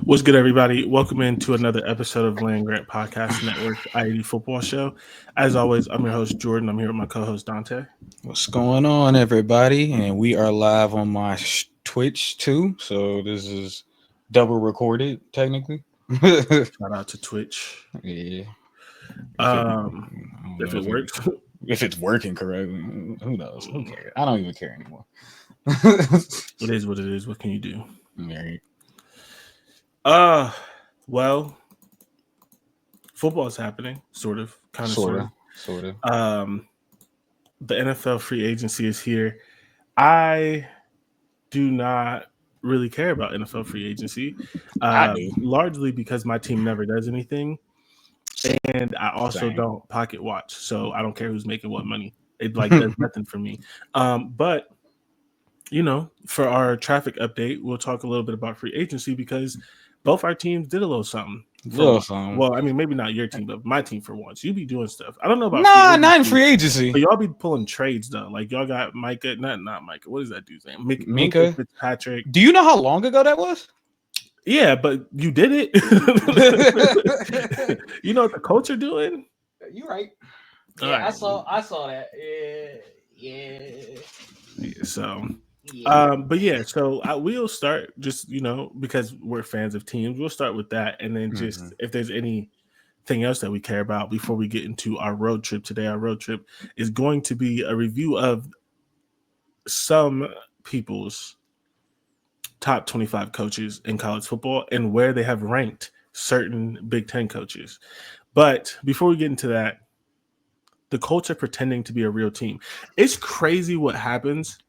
What's good, everybody? Welcome into another episode of Land Grant Podcast Network's I-80 Football Show. As always, I'm your host, Jordan. I'm here with my co-host, Dante. What's going on, everybody? And we are live on my Twitch too, so this is double recorded technically. Shout out to Twitch. Yeah. If it works. If it's working correctly, who knows? Who cares? I don't even care anymore. It is what it is. What can you do? Right. Well, football is happening, sort of, kind of, sort of. The NFL free agency is here. I do not really care about NFL free agency, largely because my team never does anything, and I also don't pocket watch, so I don't care who's making what money. It does nothing for me. But for our traffic update, we'll talk a little bit about free agency because both our teams did a little something. Well, I mean, maybe not your team, but my team for once. You be doing stuff. I don't know about not in free agency. But y'all be pulling trades though. Like y'all got Micah, not Micah. What is that dude's name? Minka Fitzpatrick. Do you know how long ago that was? Yeah, but you did it. You know what the Colts are doing? You're right. Yeah, right. I saw that. Yeah. So. But yeah, so we'll start just because we're fans of teams, we'll start with that, and then just if there's anything else that we care about before we get into our road trip today. Our road trip is going to be a review of some people's top 25 coaches in college football and where they have ranked certain Big Ten coaches. But before we get into that, the Colts are pretending to be a real team. It's crazy what happens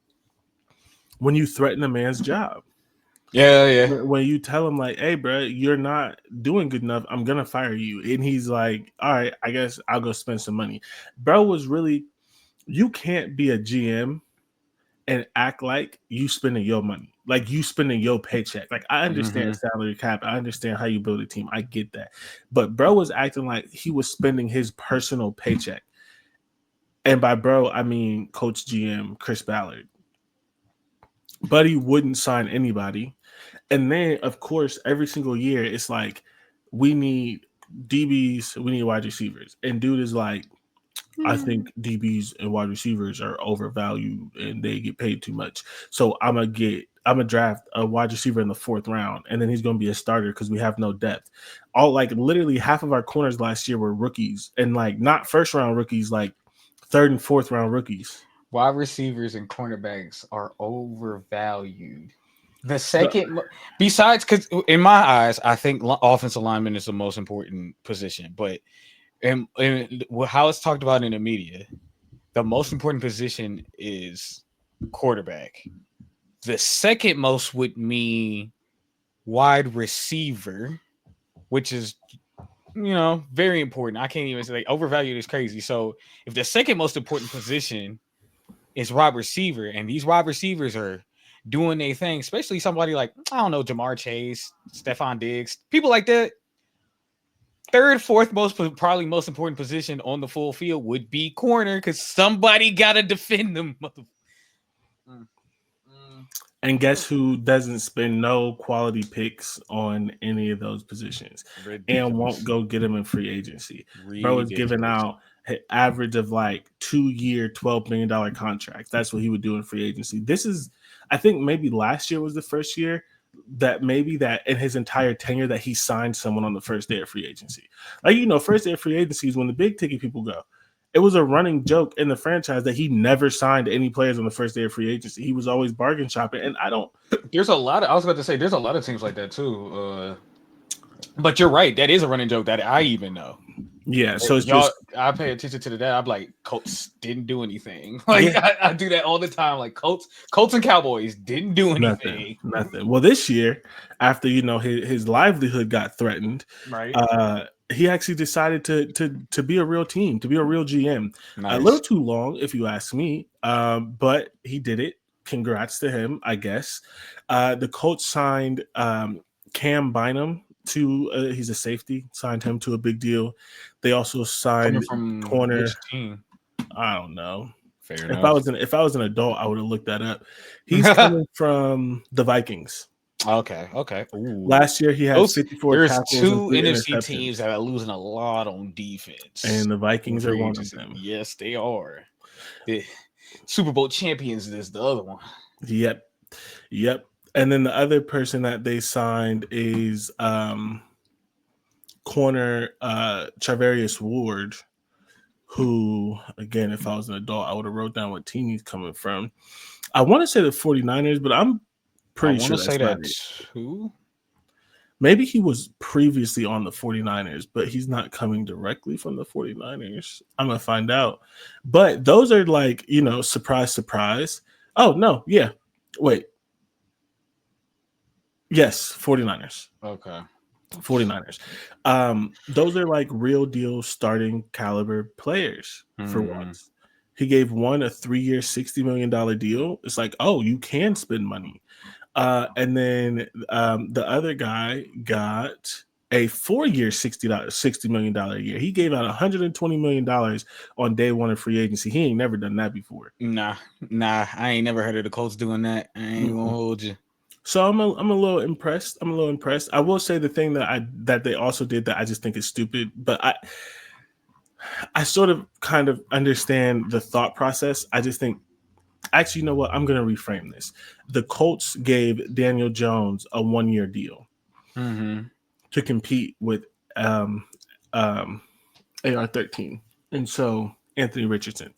when you threaten a man's job. Yeah. When you tell him like, hey, bro, you're not doing good enough, I'm going to fire you. And he's like, all right, I guess I'll go spend some money. Bro was really, you can't be a GM and act like you spending your money, like you spending your paycheck. Like I understand salary cap. I understand how you build a team. I get that. But bro was acting like he was spending his personal paycheck. And by bro, I mean Coach GM Chris Ballard. But he wouldn't sign anybody. And then, of course, every single year, it's like, we need DBs, we need wide receivers. And dude is like, I think DBs and wide receivers are overvalued and they get paid too much. So I'm going to draft a wide receiver in the 4th round, and then he's going to be a starter because we have no depth. Literally half of our corners last year were rookies, and not 1st-round rookies, 3rd and 4th round rookies. Wide receivers and cornerbacks are overvalued. The second, besides, because in my eyes, I think offensive lineman is the most important position. But and how it's talked about in the media, the most important position is quarterback. The second most would mean wide receiver, which is very important. I can't even say overvalued is crazy. So if the second most important position is wide receiver, and these wide receivers are doing their thing, especially somebody like, I don't know, Jamar Chase, Stephon Diggs, people like that. 3rd, 4th probably most important position on the full field would be corner, because somebody got to defend them. And guess who doesn't spend no quality picks on any of those positions and won't go get them in free agency? Bro is giving out an average of 2-year, $12 million contracts. That's what he would do in free agency. This is, I think maybe last year was the first year that in his entire tenure that he signed someone on the first day of free agency. First day of free agency is when the big ticket people go. It was a running joke in the franchise that he never signed any players on the first day of free agency. He was always bargain shopping, and I was about to say, there's a lot of teams like that too. But you're right. That is a running joke that I even know. Yeah, so it's just I pay attention to that. I'm like, Colts didn't do anything. I do that all the time. Like Colts and Cowboys didn't do anything. Nothing. Well, this year, after his livelihood got threatened, right? He actually decided to be a real team, to be a real GM. Nice. A little too long, if you ask me, but he did it. Congrats to him, I guess. The Colts signed Cam Bynum to he's a safety, signed him to a big deal. They also signed corner. Which team? I don't know. Fair enough. If I was an adult, I would have looked that up. He's coming from the Vikings. Okay, okay. Ooh, Last year he had those 54 there's tackles and two 3 NFC teams interceptions, that are losing a lot on defense and the in Vikings are free one of agency. them. Yes, they are. The Super Bowl champions is the other one. Yep. Yep. And then the other person that they signed is corner Charvarius Ward, who, again, if I was an adult, I would have wrote down what team he's coming from. I want to say the 49ers, but I'm I pretty want sure to say that's not that it. too. Maybe he was previously on the 49ers, but he's not coming directly from the 49ers. I'm going to find out. But those are like, surprise, surprise. Oh, no. Yeah. Wait. Yes, 49ers. Okay. 49ers. Those are like real deal starting caliber players for Hmm. once. He gave one a 3-year, $60 million deal. It's like, oh, you can spend money. And then the other guy got a 4-year, $60 million a year. He gave out $120 million on day one of free agency. He ain't never done that before. Nah. I ain't never heard of the Colts doing that. I ain't gonna Mm-mm. hold you. So I'm a little impressed. I'm a little impressed. I will say the thing that they also did that I just think is stupid, but I sort of kind of understand the thought process. I just think actually, you know what? I'm going to reframe this. The Colts gave Daniel Jones a 1-year deal Hmm. to compete with um, um, AR-13, and so Anthony Richardson.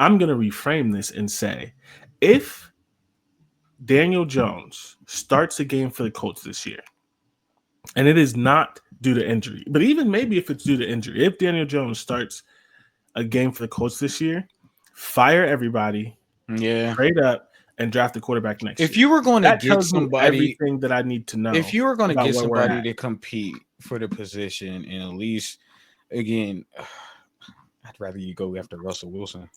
I'm going to reframe this and say, if Daniel Jones starts a game for the Colts this year, and it is not due to injury, but even maybe if it's due to injury, if Daniel Jones starts a game for the Colts this year, fire everybody, Yeah. trade up, and draft a quarterback next If year. you were going to That get tells me somebody, everything that I need to if know you were going to about get where we're somebody at. to compete for the position, and at least again, I'd rather you go after Russell Wilson.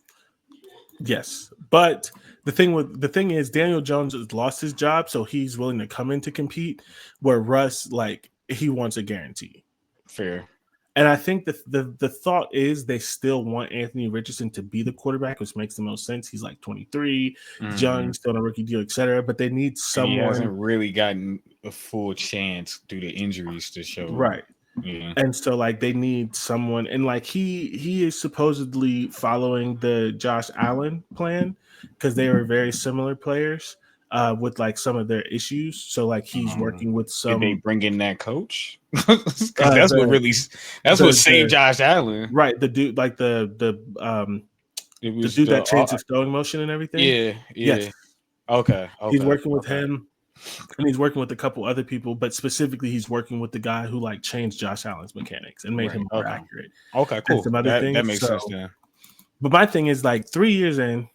Yes, but the thing is, Daniel Jones has lost his job, so he's willing to come in to compete. Where Russ, like, he wants a guarantee. Fair. And I think that the thought is they still want Anthony Richardson to be the quarterback, which makes the most sense. He's like 23, he's young, Hmm. he's still on a rookie deal, etc. But they need And he someone hasn't really gotten a full chance due to injuries to show. right. Yeah. And so like they need someone, and like he is supposedly following the Josh Allen plan because they are very similar players with like some of their issues. So like he's Um, working with did they some bring in that coach? Because uh that's what the really that's what saved the Josh Allen. right, the dude, like It the was dude the that changed his throwing motion and everything. yeah, Yes, yeah. Okay, he's okay, working with okay. him, and he's working with a couple other people, but specifically he's working with the guy who like changed Josh Allen's mechanics and made Right. him more Okay. accurate Okay. and Cool. some other That things. makes sense So then. but my thing is like 3 years in,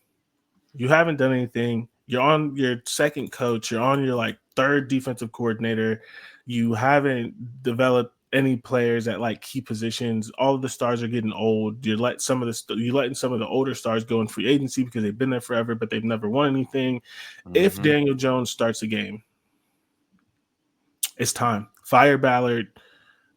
you haven't done anything. You're on your second coach. You're on your like third defensive coordinator. You haven't developed any players at like key positions. All of the stars are getting old. You're letting some of the older stars go in free agency because they've been there forever, but they've never won anything. If Hmm. Daniel Jones starts a game, it's time. Fire Ballard.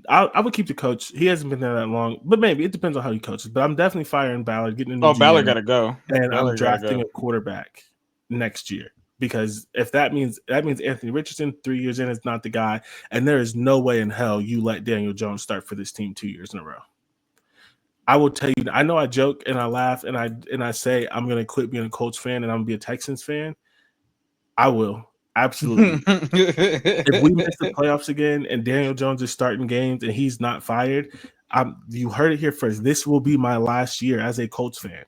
I would keep the coach. He hasn't been there that long, but maybe it depends on how he coaches. But I'm definitely firing Ballard, getting a new Oh, Ballard GM, gotta go. and I'm Ballard gotta drafting go. a quarterback next year because if that means Anthony Richardson 3 years in is not the guy, and there is no way in hell you let Daniel Jones start for this team 2 years in a row. I will tell you. I know I joke and I laugh and I say I'm gonna quit being a Colts fan and I'm gonna be a Texans fan. I will absolutely. If we miss the playoffs again and Daniel Jones is starting games and he's not fired, you heard it here first. This will be my last year as a Colts fan.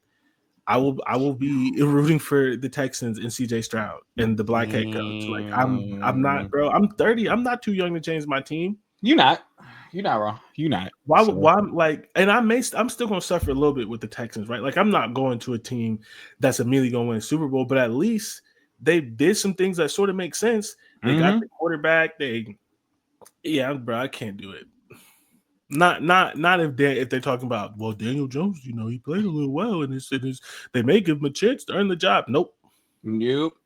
I will be rooting for the Texans and CJ Stroud and the black head coach. Like I'm not, Mm, bro. I'm 30. I'm not too young to change my team. you not. You're not wrong. You not. Why So. I'm like, and I'm still gonna suffer a little bit with the Texans, right? Like I'm not going to a team that's immediately gonna win a Super Bowl, but at least they did some things that sort of make sense. They got Hmm. the quarterback. Yeah, bro, I can't do it. Not if they're talking about, well, Daniel Jones, he played a little well and they may give him a chance to earn the job. Nope. Nope.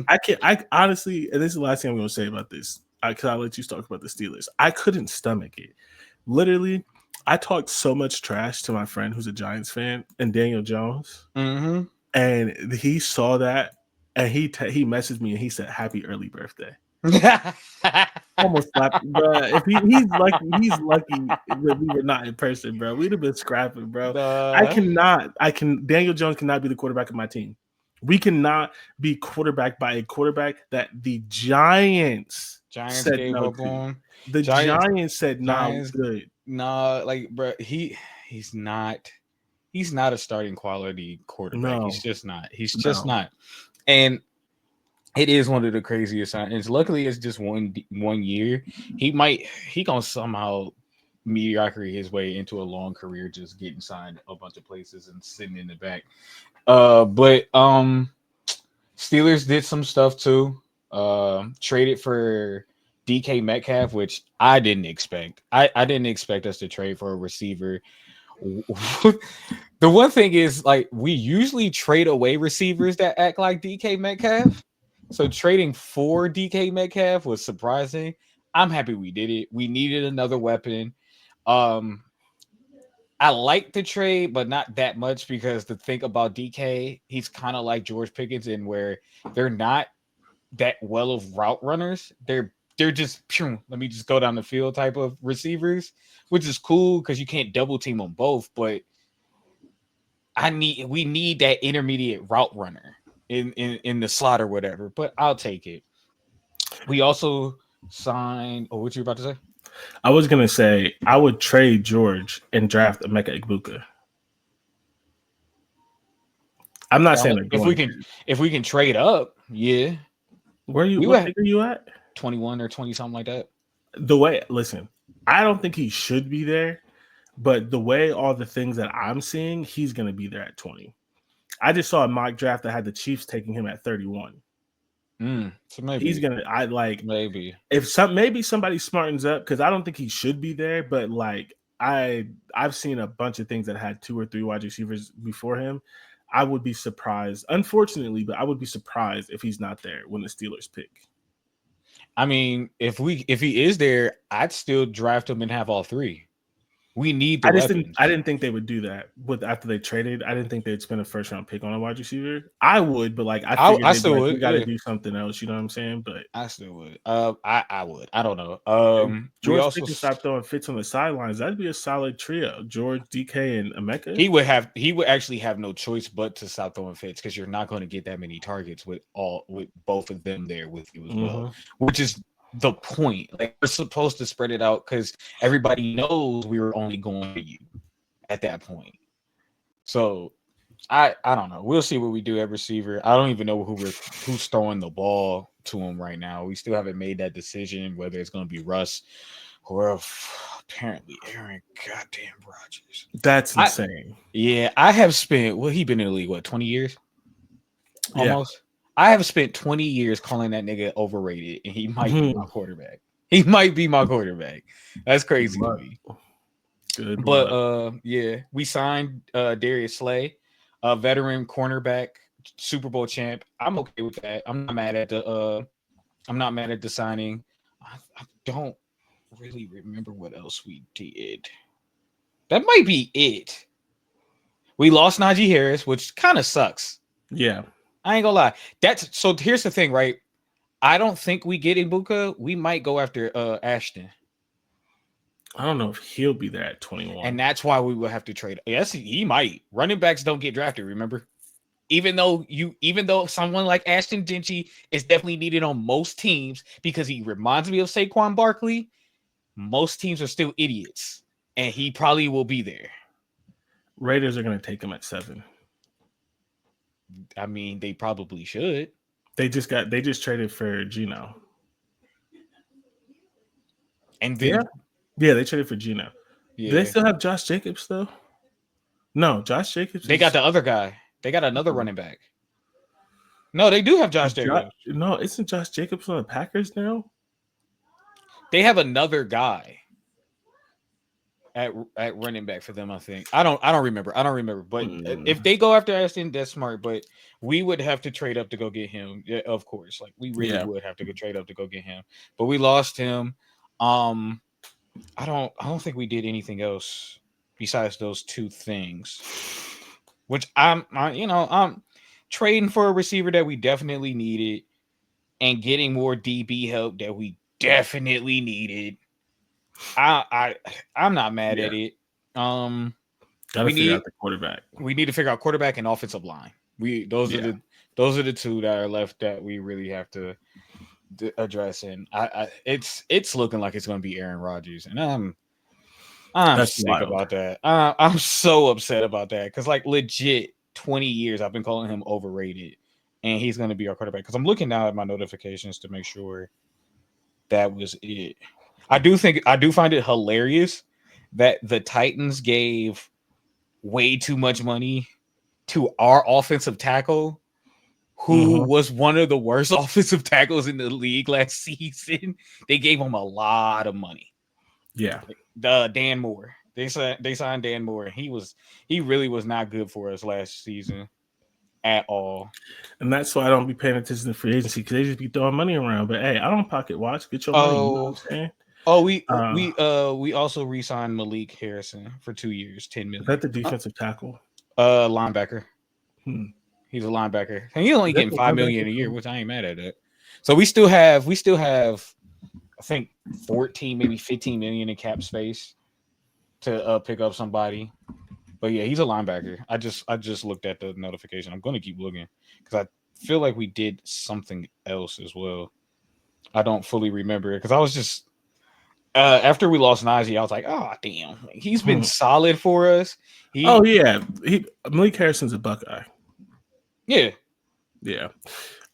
I can't. I honestly, and this is the last thing I'm going to say about this. Because I'll let you talk about the Steelers. I couldn't stomach it. Literally, I talked so much trash to my friend who's a Giants fan and Daniel Jones, Hmm. and he saw that and he messaged me and he said, "Happy early birthday." Almost slapped, bro. If he's lucky that we were not in person, bro. We'd have been scrapping, bro. the Daniel Jones cannot be the quarterback of my team. We cannot be quarterbacked by a quarterback that the Giants Giants said gave no up to. on The Giants. Giants said, "Nah, we Giants, good." nah, like, bro, he's not. He's not a starting quality quarterback. He's No, just not. He's just no. not. And it is one of the craziest signs. Luckily, it's just one year. He gonna somehow mediocrity his way into a long career, just getting signed a bunch of places and sitting in the back. But Steelers did some stuff too. Traded for DK Metcalf, which I didn't expect. I didn't expect us to trade for a receiver. The one thing is, like, we usually trade away receivers that act like DK Metcalf. So trading for DK Metcalf was surprising. I'm happy we did it. We needed another weapon. Um, I like the trade, but not that much because the thing about DK, he's kind of like George Pickens in where they're not that well of route runners. They're just let me just go down the field type of receivers, which is cool because you can't double team them both. But we need that intermediate route runner in the slot or whatever. But I'll take it. We also signed. Oh, what you about to say? I was gonna say I would trade George and draft Emeka Egbuka. I'm not saying they're If going to. if we can trade up, yeah, Where you? we What would have pick are you at? 21 or 20 something like that. The way, listen, I don't think he should be there, but the way all the things that I'm seeing, he's gonna be there at 20. I just saw a mock draft that had the Chiefs taking him at 31. So He's maybe gonna. I like maybe if maybe somebody smartens up because I don't think he should be there, but like I've seen a bunch of things that had 2 or 3 wide receivers before him. I would be surprised, unfortunately, but I would be surprised if he's not there when the Steelers pick. I mean, if he is there, I'd still draft him and have all three. We need the weapons. I didn't think they would do that with after they traded. I didn't think they'd spend a first round pick on a wide receiver. I would, but like I figured I they'd be still like, we would, got to yeah. do something else. You know what I'm saying? But I still would. I would. I don't know. if We George also Pickens stopped throwing fits on the sidelines, that'd be a solid trio. George, DK, and Emeka. he would actually have no choice but to stop throwing fits because you're not going to get that many targets with both of them there with you as well, Mm-hmm. which is the point. Like, we're supposed to spread it out because everybody knows we were only going to you at that point. So I don't know. We'll see what we do at receiver. I don't even know who's throwing the ball to him right now. We still haven't made that decision whether it's going to be Russ or apparently Aaron goddamn Rodgers. That's I insane. Yeah, I have spent he been in the league 20 years Yeah. almost. I have spent 20 years calling that nigga overrated, and he might be Mhm. my quarterback. He might be my quarterback. That's crazy to me. Good But luck. yeah, we signed Darius Slay, a veteran cornerback, Super Bowl champ. I'm okay with that. I'm not mad at the signing. I don't really remember what else we did. That might be it. We lost Najee Harris, which kind of sucks. Yeah. I ain't gonna lie. That's so. Here's the thing, right? I don't think we get Ibuka. We might go after Ashton, I don't know if he'll be there at and 21. that's why we will have to trade. Yes, he might. Running backs don't get drafted. Remember, even though someone like Ashton Dinchey is definitely needed on most teams because he reminds me of Saquon Barkley. Most teams are still idiots, and he probably will be there. Raiders are going to take him at 7. I mean, they probably should. They just traded for Gino. And Yeah. then, Yeah, they traded for Gino. Do they yeah, still have Josh Jacobs though? No, Josh Jacobs they got is the other guy. They got another running back. No, they do have Josh Jacobs. no, isn't Josh Jacobs on the Packers now? They have another guy at running back for them. I think. I don't remember. I don't remember. But if Mm, they go after Ashton, that's smart. But we would have to trade up to go get him. Yeah, of course. Like, we really yeah. would have to go trade up to go get him. But we lost him. Um, I don't think we did anything else besides those two things. Which I'm trading for a receiver that we definitely needed. and getting more DB help that we definitely needed. I'm not mad Yeah, at it. Um, got to we figure out need the quarterback. we need to figure out quarterback and offensive line. We Yeah, those are the two that are left that we really have to address. And it's looking like it's going to be Aaron Rodgers, and I'm that's sick wild. about that. I'm so upset about that because like legit 20 years I've been calling him overrated, and he's going to be our quarterback. Because I'm looking now at my notifications to make sure that was it. I do find it hilarious that the Titans gave way too much money to our offensive tackle, who Hmm. was one of the worst offensive tackles in the league last season. They gave him a lot of money. Yeah, The Dan Moore. They signed Dan Moore. He really was not good for us last season at all. and that's why I don't be paying attention to free agency because they just be throwing money around. But hey, I don't pocket watch. Get your money. You know what I'm Oh, saying? oh, Uh, we also re-signed Malik Harrison for 2 years, 10 is million. that the defensive tackle? Linebacker. Hmm. He's a linebacker, and he's only Is that getting the 5 million linebacker a year, from? which I ain't mad at it. So we still have, I think 14, maybe 15 million in cap space to pick up somebody. But yeah, he's a linebacker. I just looked at the notification. I'm going to keep looking because I feel like we did something else as well. I don't fully remember it because I was just after we lost Najee, I was like, oh damn, he's been Hmm. solid for us. Oh He yeah, Malik Harrison's a Buckeye. yeah Yeah.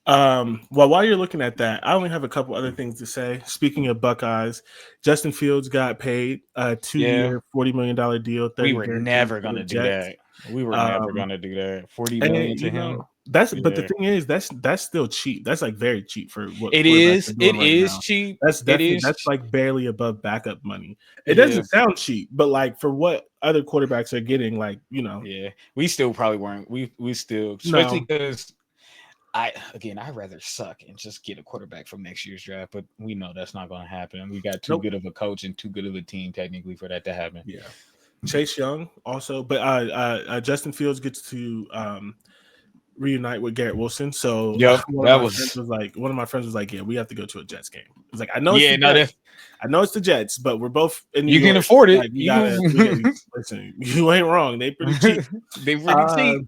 Well, while you're looking at that, I only have a couple other things to say. Speaking of Buckeyes, Justin Fields got paid a yeah. 2-year, $40 million deal, We 30 were guaranteed never for the gonna do Jets. that. We were never Um, gonna do that. 40 and million to him. but the Yeah. thing is, that's still cheap. That's like very cheap for what It quarterbacks are is. doing It right is now. cheap. That's It definitely is. that's like barely above backup money. It Yeah. doesn't sound cheap, but like for what other quarterbacks are getting, like Yeah. We still probably weren't. We still, especially no, because I'd rather suck and just get a quarterback from next year's draft. But we know that's not going to happen. We got too nope, good of a coach and too good of a team technically for that to happen. yeah. Chase Young also, but Justin Fields gets to reunite with Garrett Wilson. So Yep. That was. one of my friends was like, yeah, we have to go to a Jets game. It's like, I know it's the Yeah. No, Jets. that I know it's the Jets, but we're both in New you can York. afford it. Like we got You listen, you ain't wrong. They pretty cheap. can. They pretty Uh, cheap.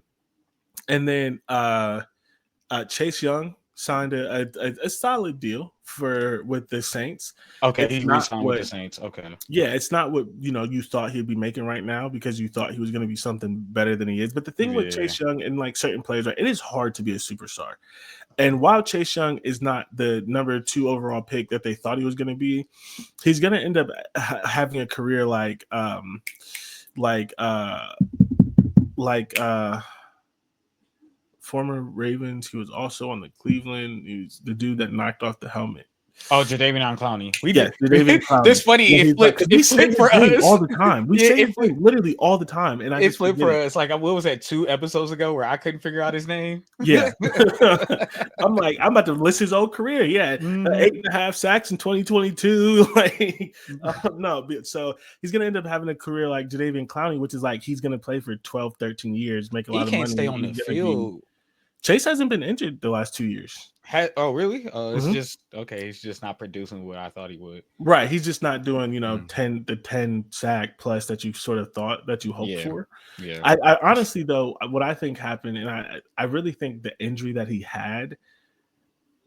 and then Chase Young signed a solid deal for with the Saints. Okay, It's he not re-signed with what the Saints. Okay. yeah, it's not what you thought he'd be making right now because you thought he was going to be something better than he is. But the thing with Yeah. Chase Young and like certain players, right, it is hard to be a superstar. And while Chase Young is not the number 2 overall pick that they thought he was going to be, he's going to end up having a career like like former Ravens. He was also on the Cleveland. He was the dude that knocked off the helmet. Oh, Jadavion Clowney. We Yes, did. the David This Clowney. funny. When It he's like, flipped. because we It say flipped his for name all us. the time. We Yeah, say it his flipped. name literally all the time, and I It just flipped forget for it. us. Like, what was that? 2 episodes ago, where I couldn't figure out his name. Yeah. I'm like, I'm about to list his whole career. Yeah. Mhm. 8.5 sacks in 2022. Like, no. So he's going to end up having a career like Jadavion Clowney, which is like he's going to play for 12, 13 years, make a He lot of can't stay money. on the He's going to be. field. Chase hasn't been injured the last 2 years. Oh, really? It's Mhm. just okay. He's just not producing what I thought he would. Right. He's just not doing, Mm. 10 sack plus that you sort of thought that you hoped Yeah, for. yeah. I honestly, though, what I think happened, and I really think the injury that he had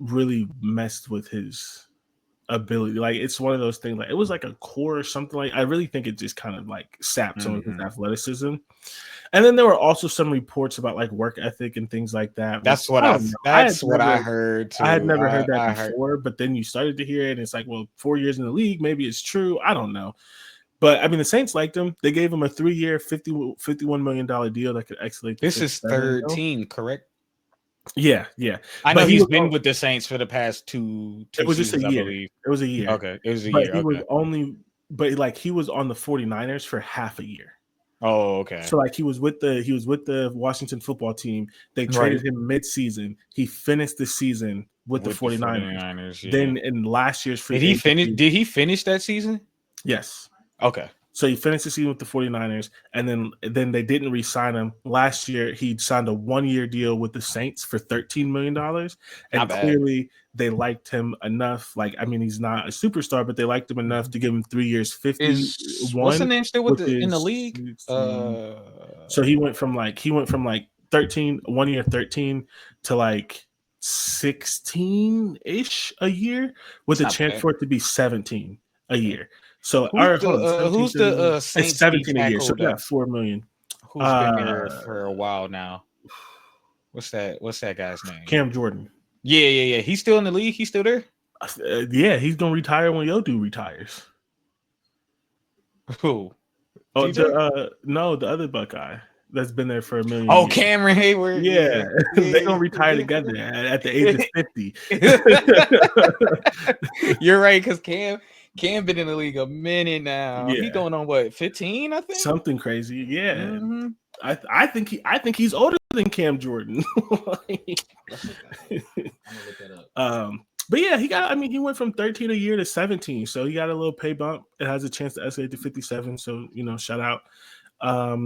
really messed with his ability. Like it's one of those things. Like it was like a core or something. Like I really think it just kind of like sapped some of his Hmm. athleticism. And then there were also some reports about like work ethic and things like that, which That's what I I. don't know. That's what I heard I had too. never heard that I heard. before, but then you started to hear it, and it's like, well, 4 years in the league, maybe it's true. I don't know. But I mean, the Saints liked him. They gave him a 3-year, $51 million deal that could escalate to This six, is seven third mil. team, correct? Yeah, yeah. I know But he he's was been with the Saints for the past it two was just a seasons, I year. believe. It was a year. Okay, it was a But year. he was Okay. only but like he was on the 49ers for half a year. Oh, okay. So like he was with the Washington football team. They Right. traded him mid-season. He finished the season with the With the 49ers. 49ers, yeah. Then in last year's free Did he finish? agency, Did he finish that season? yes. Okay. So he finished the season with the 49ers, and then they didn't re-sign him. Last year, he signed a 1-year deal with the Saints for $13 million. And Not bad. clearly they liked him enough. Like, I mean, he's not a superstar, but they liked him enough to give him 3 years, Is what's the 51, name still with which the in the is league? 16. So he went from 13, 1 year 13 to like 16-ish a year with It's a not chance bad. for it to be 17 a year. So, all Who's right, hold on. the 17, 17. It's Saints D 17 a year. So, tackle yeah, that 4 million. who's been there Uh, for a while now? What's that guy's name? Cam Jordan. Yeah. He's still in the league. He's still there. Yeah, he's going to retire when Yo dude retires. Who? Oh, TJ? no, the other Buckeye that's been there for a million Oh, years. Cameron Hayward. Yeah, they're gonna retire Yeah. together at the age of 50. You're right, because Cam been in the league a minute now. He Yeah, going on what 15, I think. something crazy. Yeah, Mhm. I think he's older than Cam Jordan. Let's look that up. I'm gonna look that up. But yeah, he went from 13 a year to 17, so he got a little pay bump. It has a chance to escalate to 57. So shout out.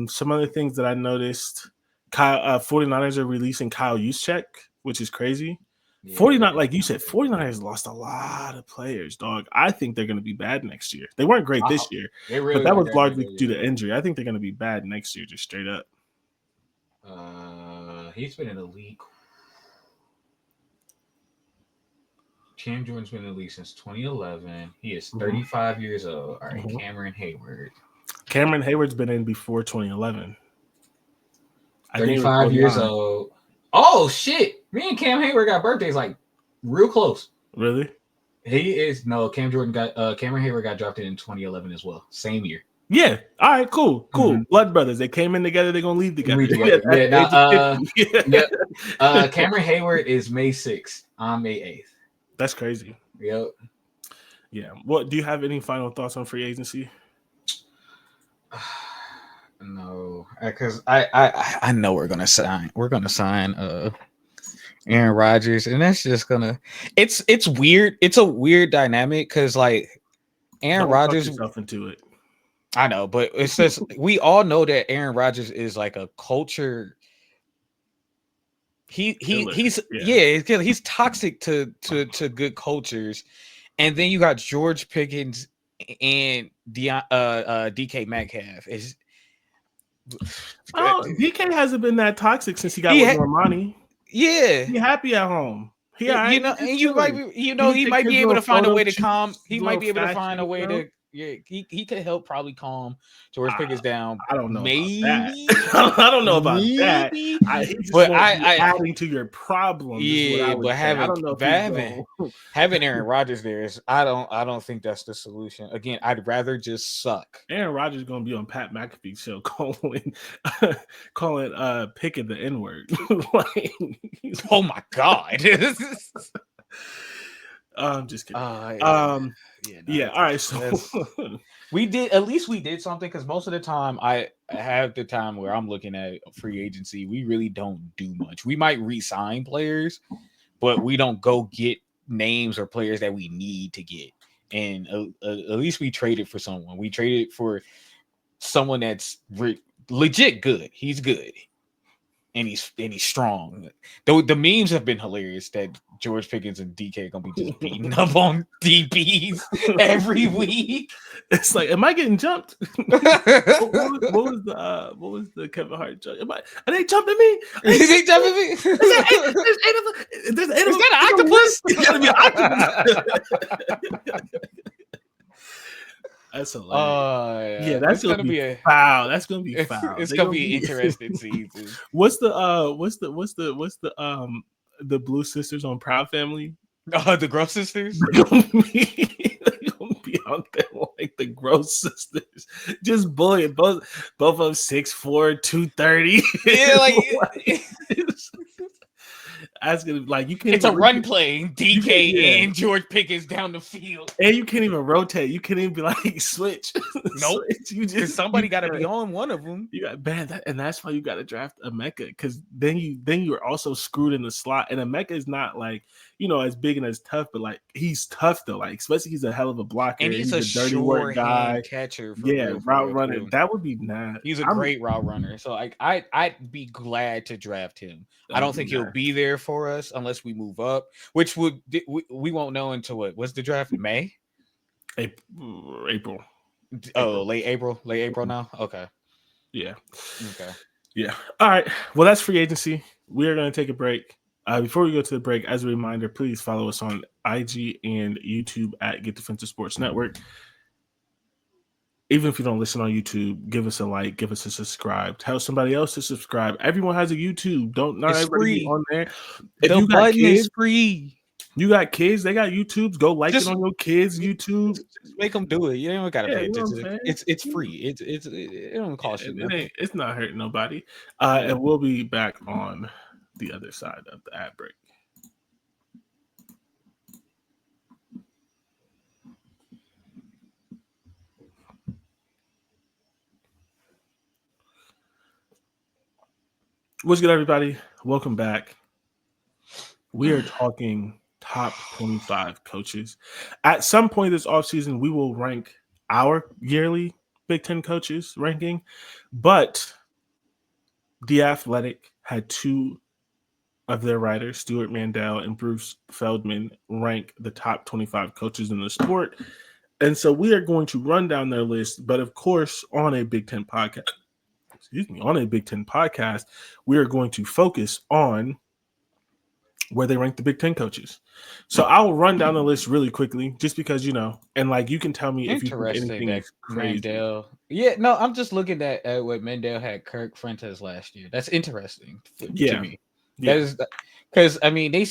Some other things that I noticed: 49ers are releasing Kyle Juszczyk, which is crazy. Yeah. 49, like you said, 49ers lost a lot of players, dog. I think they're going to be bad next year. They weren't great this year, but that was largely due to injury. I think they're going to be bad next year, just straight up. He's been in the league. Cam Jordan's been in the league since 2011. He is 35 years old. All right, Cameron Hayward. Cameron Hayward's been in before 2011. 35 years old. Oh shit! Me and Cam Hayward got birthdays like real close. Really? Cameron Hayward got drafted in 2011 as well. Same year. Yeah. All right. Cool. Blood brothers. They came in together. They're gonna leave together. Cameron Hayward is May 6th. I'm May 8th. That's crazy. Yep. Yeah. What do you have any final thoughts on free agency? No, because I know we're gonna sign. We're gonna sign Aaron Rodgers, and that's just gonna. It's weird. It's a weird dynamic because like Aaron Rodgers. Talk yourself into it. I know, but it's just we all know that Aaron Rodgers is like a culture. He's toxic to good cultures, and then you got George Pickens and DK Metcalf. DK hasn't been that toxic since he got with Normani. Yeah, he happy at home. He might be able to find a way to calm. He might be able to find a way to. Yeah, he could help probably calm George Pickens down. I don't know. Maybe I don't know about that. I adding to your problems. Yeah, but having Aaron Rodgers there is I don't think that's the solution. Again, I'd rather just suck. Aaron Rodgers is gonna be on Pat McAfee's show calling Pickett the N-word. Oh my god. I'm just kidding. Yeah. All right. So we did something because most of the time I have the time where I'm looking at free agency. We really don't do much. We might re-sign players, but we don't go get names or players that we need to get. And at least we traded for someone. We traded for someone that's legit good. He's good. And he's strong. Though the memes have been hilarious that George Pickens and DK are gonna be just beating up on DBs every week. It's like, am I getting jumped? what was the Kevin Hart joke? Are they jumping me? Is they jumping me? Is that an octopus? It's gotta be an octopus. That's hilarious. Yeah, that's gonna be foul. That's gonna be foul. It's gonna be interesting season. What's the Blue Sisters on Proud Family? The Gross Sisters. They're gonna be out there like the Gross Sisters, just bullying both of them 6'4", 230. Yeah, like That's gonna like you can't. It's a even run play. DK yeah. and George Pickens down the field. And you can't even rotate. You can't even be like switch. Nope. Switch. You Because just somebody got to be on one of them. You got bad, and that's why you got to draft a Mecca because then you're also screwed in the slot. And a Mecca is not like as big and as tough, but like he's tough though. Like especially he's a hell of a blocker. And he's a dirty work guy. sure-hand catcher. Yeah, route runner. Too. That would be nice. He's a great route runner. So like I'd be glad to draft him. I don't think he'll be there for us unless we move up, which we won't know until what's the draft? May? April. Oh, late April now. Okay. Yeah. Okay. Yeah. All right. Well, that's free agency. We are going to take a break. Before we go to the break, as a reminder, please follow us on IG and YouTube at Get Defensive Sports Network. Even if you don't listen on YouTube, give us a like, give us a subscribe. Tell somebody else to subscribe. Everyone has a YouTube. Not everybody be on there. If the button is free. You got kids, they got YouTubes. Go like it on your kids' YouTube. Just make them do it. You don't gotta pay attention. It's free. It don't cost you nothing. It's not hurting nobody. And we'll be back on the other side of the ad break. What's good, everybody? Welcome back. We are talking top 25 coaches. At some point this offseason, we will rank our yearly Big Ten coaches ranking, but The Athletic had two of their writers, Stuart Mandel and Bruce Feldman, rank the top 25 coaches in the sport. And so we are going to run down their list, but of course, on a Big Ten podcast, we are going to focus on where they rank the Big Ten coaches. So I'll run down the list really quickly, just because and like you can tell me if you think anything is crazy. Mandel. Yeah, no, I'm just looking at what Mandel had Kirk Fuentes last year. That's interesting to me. That is because I mean they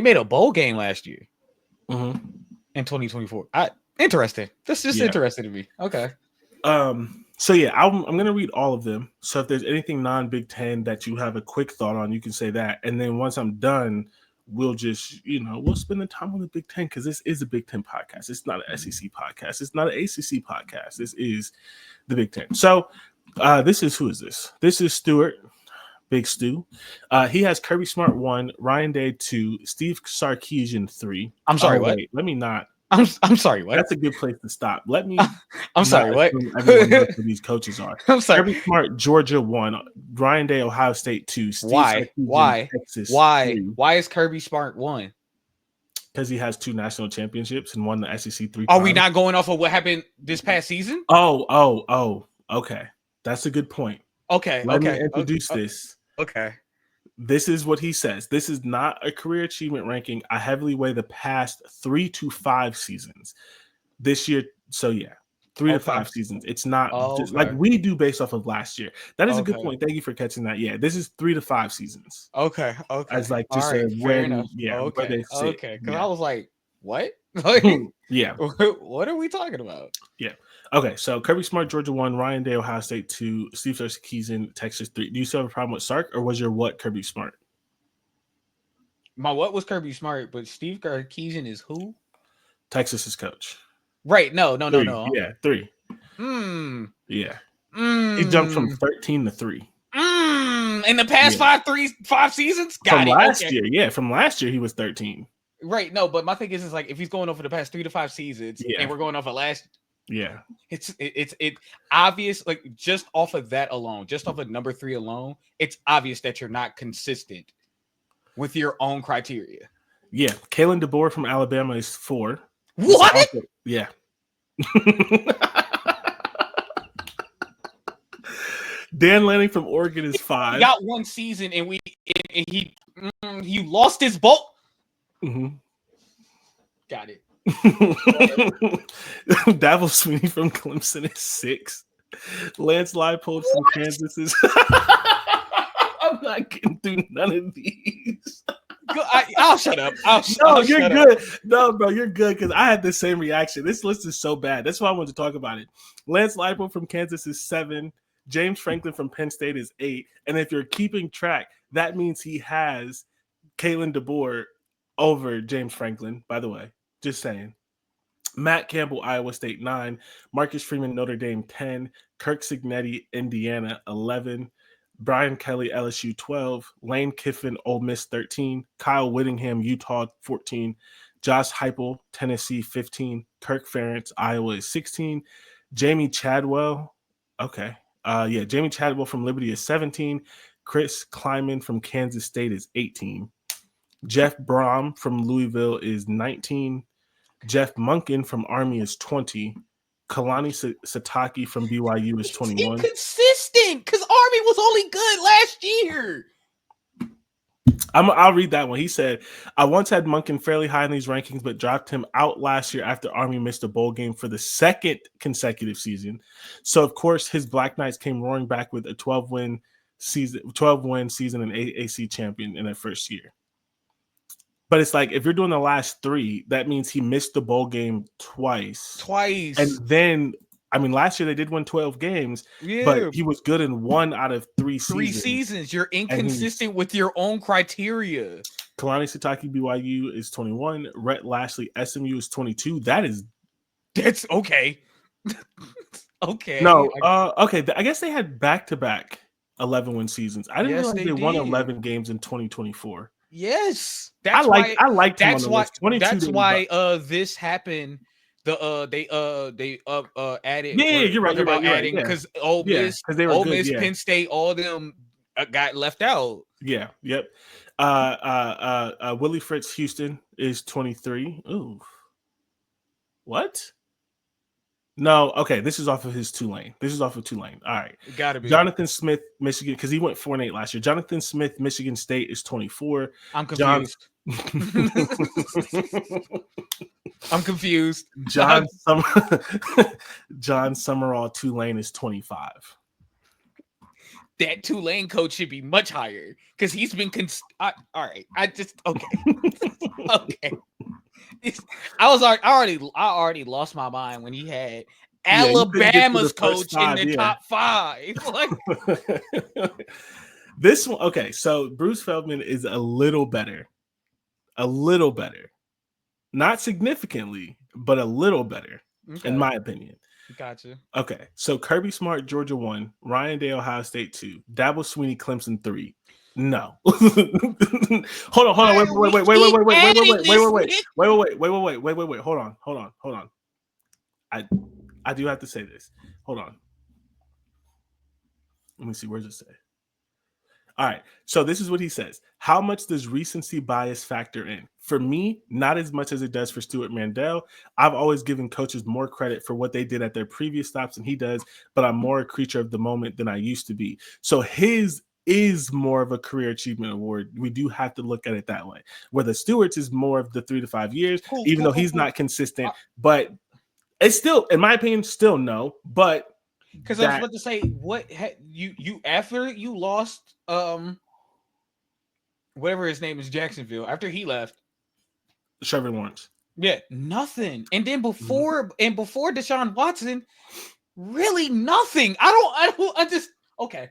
made a bowl game last year in 2024. Interesting. That's just interesting to me. Okay. So yeah, I'm gonna read all of them. So if there's anything non-Big Ten that you have a quick thought on, you can say that. And then once I'm done, we'll just we'll spend the time on the Big Ten because this is a Big Ten podcast. It's not an SEC podcast. It's not an ACC podcast. This is the Big Ten. So who is this? This is Stuart, Big Stu. He has Kirby Smart 1, Ryan Day 2, Steve Sarkisian 3. I'm sorry, what? Wait, let me not. I'm sorry, what? That's a good place to stop. Let me. I'm sorry, what? Everyone knows who these coaches are. I'm sorry. Kirby Smart, Georgia 1, Ryan Day, Ohio State 2. Steve Why? Texas Why? 3. Why is Kirby Smart 1? Because he has 2 national championships and won the SEC 3 times. Are we not going off of what happened this past season? Oh. Okay, that's a good point. Okay. Let me introduce this. Okay. This is what he says. This is not a career achievement ranking. I heavily weigh the past 3 to 5 seasons. This year, so yeah, 3 to 5 seasons. It's not just like we do based off of last year. That is a good point. Thank you for catching that. Yeah, this is 3 to 5 seasons. Okay. As like just fair enough. Where they sit. Okay. Because I was like, what? Yeah. What are we talking about? Yeah. Okay, so Kirby Smart, Georgia 1, Ryan Day, Ohio State 2, Steve Sarkisian, Texas 3. Do you still have a problem with Sark, or was your what Kirby Smart? My what was Kirby Smart, but Steve Sarkisian is who? Texas's coach. Right. No. Yeah, 3. Yeah. He jumped from 13 to 3. In the past 5 seasons? From last year. Yeah, from last year he was 13. Right. No, but my thing is like if he's going over the past 3 to 5 seasons and we're going off of last. Yeah, it's obvious, like just off of that alone, just off of number 3 alone, it's obvious that you're not consistent with your own criteria. Yeah, Kalen DeBoer from Alabama is 4. What? Also, yeah. Dan Lanning from Oregon is 5. He got 1 season, and he lost his ball. Mm-hmm. Got it. Davil Sweeney from Clemson is 6. Lance Leipold from Kansas is. I'm not getting through none of these. I'll shut up. You're good. No, bro, you're good because I had the same reaction. This list is so bad. That's why I wanted to talk about it. Lance Leipold from Kansas is 7. James Franklin from Penn State is 8. And if you're keeping track, that means he has Kalen DeBoer over James Franklin, by the way. Just saying. Matt Campbell, Iowa State 9. Marcus Freeman, Notre Dame 10. Kirk Signetti, Indiana 11. Brian Kelly, LSU 12. Lane Kiffin, Ole Miss 13. Kyle Whittingham, Utah 14. Josh Heupel, Tennessee 15. Kirk Ferentz, Iowa is 16. Jamie Chadwell, okay. Jamie Chadwell from Liberty is 17. Chris Kleiman from Kansas State is 18. Jeff Brom from Louisville is 19. Jeff Munkin from Army is 20. Kalani Sataki from BYU is 21. Inconsistent because Army was only good last year. I'll read that one. He said, I once had Munkin fairly high in these rankings, but dropped him out last year after Army missed a bowl game for the second consecutive season. So, of course, his Black Knights came roaring back with a 12-win season and AAC champion in their first year. But it's like, if you're doing the last 3, that means he missed the bowl game twice. And then, I mean, last year they did win 12 games, but he was good in 1 out of 3 seasons. 3 seasons. You're inconsistent with your own criteria. Kalani Sitake, BYU is 21. Rhett Lashley, SMU is 22. That's okay. Okay. No, okay. I guess they had back-to-back 11-win seasons. I didn't realize they won 11 games in 2024. Yes, I liked him on the list. That's why this happened. They added. Yeah, you're right. About adding because Ole Miss, Penn State, all of them got left out. Yeah. Yep. Willie Fritz Houston is 23. Ooh. What? No, okay. This is off of his Tulane. All right. It gotta be. Jonathan Smith, Michigan, because he went 4-8 last year. Jonathan Smith, Michigan State is 24. I'm confused. I'm confused. John Summerall, Tulane is 25. That Tulane coach should be much higher because he's been all right. Okay. Okay. I already lost my mind when he had Alabama's coach in the top 5. Like, this one, okay. So Bruce Feldman is a little better, not significantly, but a little better, in my opinion. Gotcha. Okay, so Kirby Smart, Georgia 1, Ryan Day, Ohio State 2, Dabo Swinney, Clemson 3. No. Hold on. Wait. Hold on. I do have to say this. Hold on. Let me see. Where does it say? All right. So this is what he says. How much does recency bias factor in? For me, not as much as it does for Stuart Mandel. I've always given coaches more credit for what they did at their previous stops than he does, but I'm more a creature of the moment than I used to be. So his is more of a career achievement award. We do have to look at it that way. Where the Stewart's is more of the 3 to 5 years, even though he's not consistent. But it's still, in my opinion, still no. But because I was about to say, what you after you lost whatever his name is, Jacksonville, after he left, Trevor Lawrence. Yeah, nothing. And then before Deshaun Watson, really nothing. I just okay.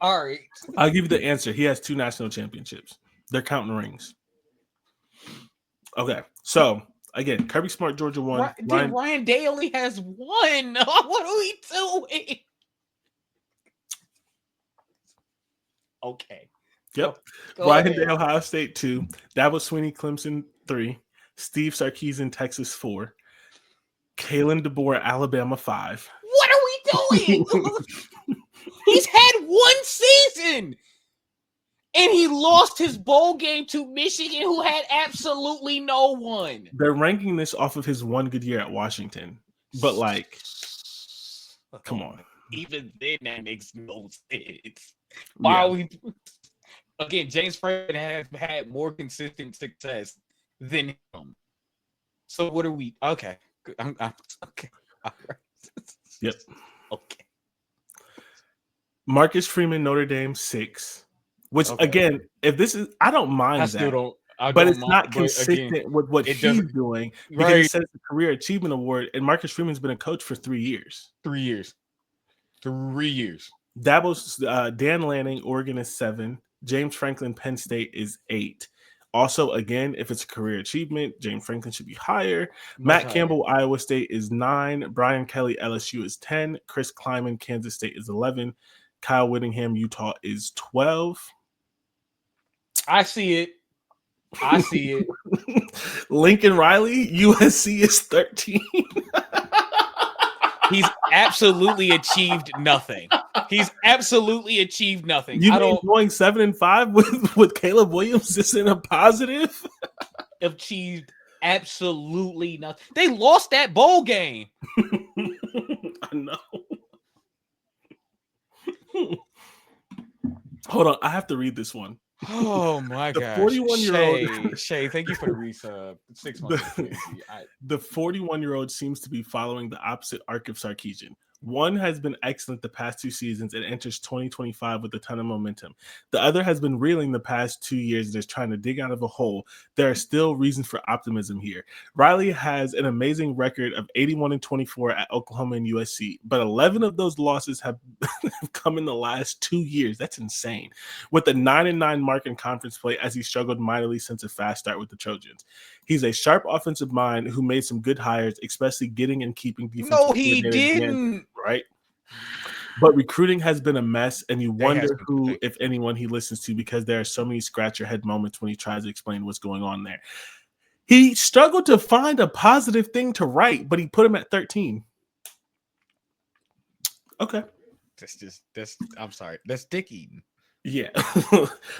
All right. I'll give you the answer. He has 2 national championships. They're counting rings. Okay. So again, Kirby Smart, Georgia 1. Ryan Day only has 1. What are we doing? Okay. Yep. Ryan Day, Ohio State 2. Dabo Swinney, Clemson 3. Steve Sarkisian, Texas 4. Kalen DeBoer, Alabama 5. What are we doing? He's had 1 season. And he lost his bowl game to Michigan, who had absolutely no one. They're ranking this off of his 1 good year at Washington. But, like, come on. Even then, that makes no sense. Why we... Again, James Franklin has had more consistent success than him. So what are we? Okay. I'm okay. All right. Yep. Okay. Marcus Freeman, Notre Dame 6. Which again, if this is, I don't mind but it's not consistent with what he's doing because he says it's a career achievement award, and Marcus Freeman's been a coach for 3 years. 3 years. 3 years. Dabo's Dan Lanning, Oregon is 7. James Franklin, Penn State is 8. Also, again, if it's a career achievement, James Franklin should be higher. Much Matt higher. Campbell, Iowa State is 9. Brian Kelly, LSU is 10. Chris Kleiman, Kansas State is 11. Kyle Whittingham, Utah is 12. I see it. I see it. Lincoln Riley, USC is 13. He's absolutely achieved nothing. He's absolutely achieved nothing. You I mean don't going 7-5 with Caleb Williams isn't a positive? achieved absolutely nothing. They lost that bowl game. I know. Hold on, I have to read this one. Oh my The gosh. 41-year-old Shay, thank you for the resub. 6 months. The 41-year-old seems to be following the opposite arc of Sarkisian. One has been excellent the past 2 seasons and enters 2025 with a ton of momentum. The other has been reeling the past 2 years and is trying to dig out of a hole. There are still reasons for optimism here. Riley has an amazing record of 81-24 at Oklahoma and USC, but 11 of those losses have come in the last 2 years. That's insane. With a 9-9 mark in conference play as he struggled mightily since a fast start with the Trojans. He's a sharp offensive mind who made some good hires, especially getting and keeping defensive. No, he didn't. Right? But recruiting has been a mess, and you wonder who, if anyone, he listens to because there are so many scratch your head moments when he tries to explain what's going on there. He struggled to find a positive thing to write, but he put him at 13. Okay. I'm sorry. That's dick eating. Yeah.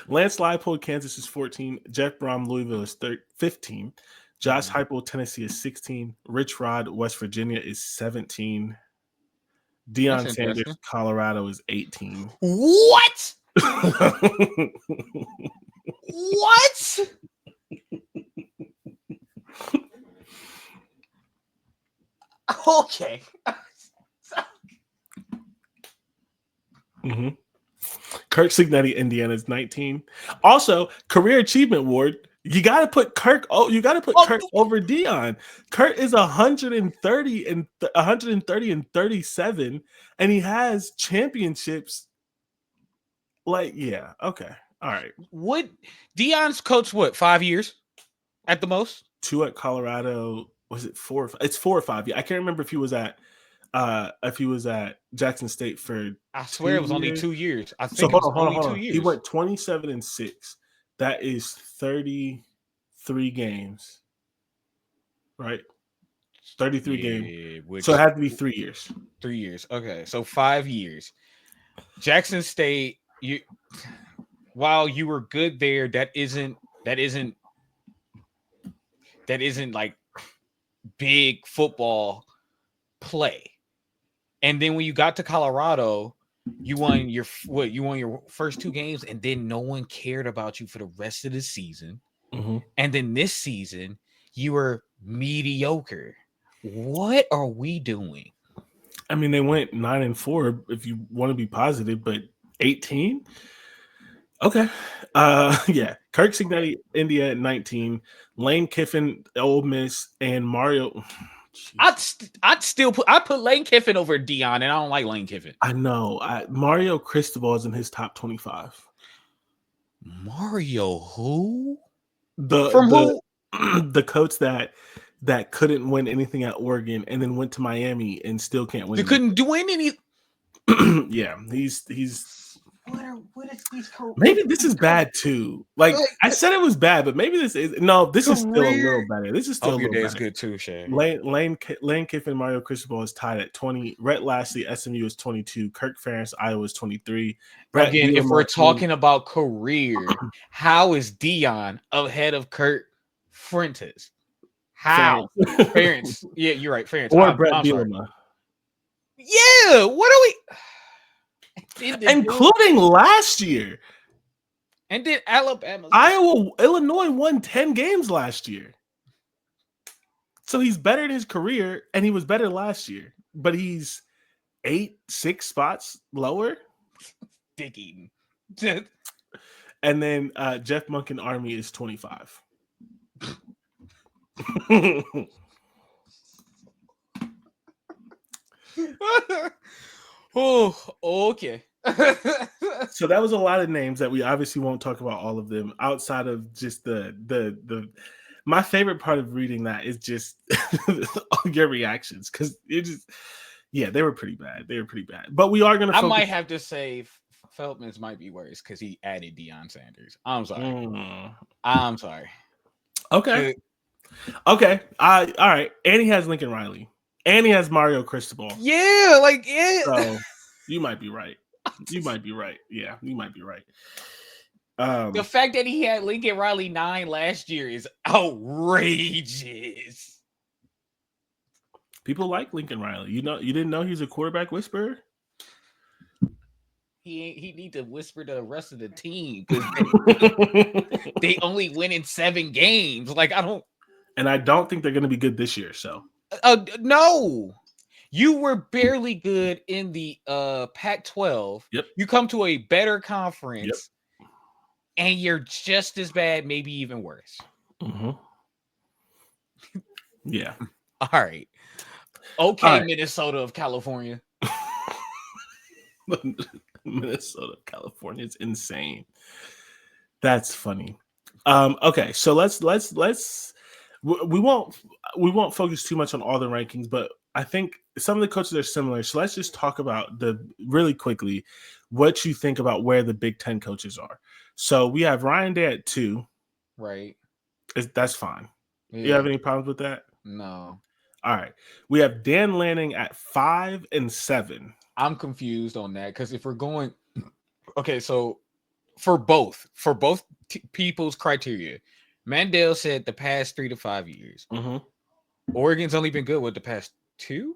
Lance Leipold, Kansas is 14. Jeff Brom, Louisville is 15. Josh Heupel, Tennessee is 16. Rich Rod, West Virginia is 17. Deion Sanders, Colorado is 18. What? What? Okay. Mm-hmm. Kirk Cignetti, Indiana is 19. Also, career achievement award. You got to put Kirk. Oh, you got to put Kirk over Deion. Kirk is 130 and 37, and he has championships. Like, yeah, okay, all right. Would Deion's coach 5 years at the most? 2 at Colorado. Was it 4? It's 4 or 5. Yeah, I can't remember if he was at Jackson State for. I swear it was only 2 years. I think so. hold on. 2 years. He went 27-6. That is 33 games, right? 33 games. So it had to be 3 years. 3 years. Okay, so 5 years. Jackson State. While you were good there, that isn't like big football play. And then when you got to Colorado, you won your first 2 games, and then no one cared about you for the rest of the season. Mm-hmm. And then this season, you were mediocre. What are we doing? I mean, they went 9-4 if you want to be positive, but 18. Okay. Yeah. Kirk Cignetti, India at 19. Lane Kiffin, Ole Miss, and Mario. I'd put Lane Kiffin over Deion, and I don't like Lane Kiffin. I know. Mario Cristobal is in his top 25. Mario who? The coach that couldn't win anything at Oregon and then went to Miami and still can't win. They couldn't do any. Yeah, he's. What is these coaches? Maybe this is bad too. Like I said, it was bad, but maybe this is This is still a little better. This is still a little better. Good too, Shay. Lane Kiffin, Mario Cristobal is tied at 20. Rhett Lashley, SMU is 22. Kirk Ferentz, Iowa is 23. Again, if we're talking about career, how is Deion ahead of Kirk Ferentz? How? Ferentz. Yeah, you're right. Ferentz. Or Brett Bielema. Yeah. What are we? Including last year. And then Illinois won 10 games last year. So he's better in his career, and he was better last year. But he's 6 spots lower. Dick eating. And then Jeff Monken Army is 25. Oh, okay. So that was a lot of names that we obviously won't talk about all of them outside of just the my favorite part of reading that is just all your reactions because it just yeah, they were pretty bad. They were pretty bad. But we are gonna I might focus. have to say Feldman's might be worse because he added Deion Sanders. I'm sorry. Mm, I'm sorry. okay. 'Cause- Okay. All right. And he has Lincoln Riley. And he has Mario Cristobal. Yeah, like yeah. So you might be right. You might be right. Yeah, you might be right. The Um, fact that he had Lincoln Riley 9 last year is outrageous. people like Lincoln Riley. You know, you didn't know he's a quarterback whisperer? He need to whisper to the rest of the team because they only win in 7 games. Like I don't. And I don't think they're going to be good this year. So, No, you were barely good in the Pac-12. yep, You come to a better yep. conference, and you're just as bad, maybe even worse. Mm-hmm. Yeah. All right, okay, All right. Minnesota of California. Minnesota, California is insane. That's funny. Okay, so we won't focus too much on all the rankings, but I think some of the coaches are similar. So let's just talk about the really quickly what you think about where the Big Ten coaches are. So we have Ryan Day at 2. Right? That's fine. You Yeah. have any problems with that? No, All right. We have Dan Lanning at 5 and 7. I'm confused on that because if we're going, okay, so for both people's criteria, Mandel said the past 3 to 5 years. Mm-hmm. Oregon's only been good with the past 2,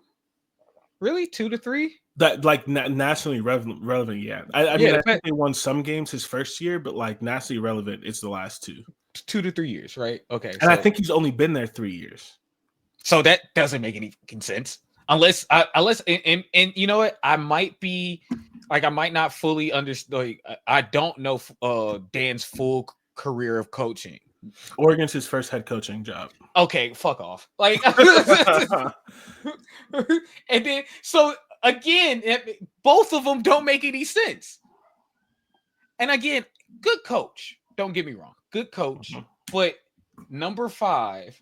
really 2 to 3. That like nationally relevant, yeah. I Yeah, mean, the I think past they won some games his first year, but like nationally relevant, it's the last 2. 2 to 3 years, right? Okay, And I so think he's only been there 3 years. that doesn't make any fucking sense unless and you know what, I might be like I might not fully understand. Like, I don't know Dan's full career of coaching. Oregon's his first head coaching job. Okay, fuck off. Like, and then so again, both of them don't make any sense. And again, good coach. Don't get me wrong, good coach. But number 5,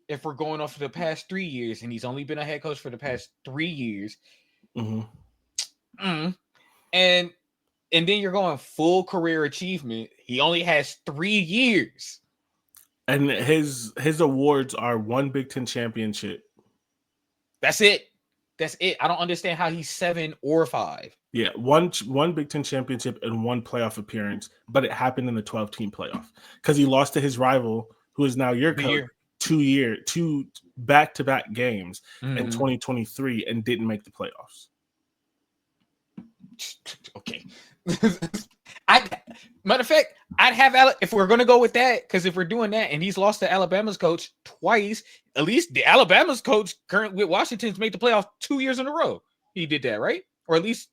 if we're going off of the past 3 years, and he's only been a head coach for the past 3 years, Mm-hmm. mm, and then you're going full career achievement. He only has 3 years. And his awards are 1 Big Ten championship. That's it. That's it. I don't understand how he's 7 or 5. Yeah, one Big Ten championship and 1 playoff appearance, but it happened in the 12-team playoff because he lost to his rival, who is now your The coach, year. 2 back-to-back games in Mhm. 2023 and didn't make the playoffs. Okay. Matter of fact, I'd have if we're gonna go with that, because if we're doing that, and he's lost to Alabama's coach twice, at least the Alabama's coach current with Washington's made the playoff 2 years in a row. He did that, right? Or at least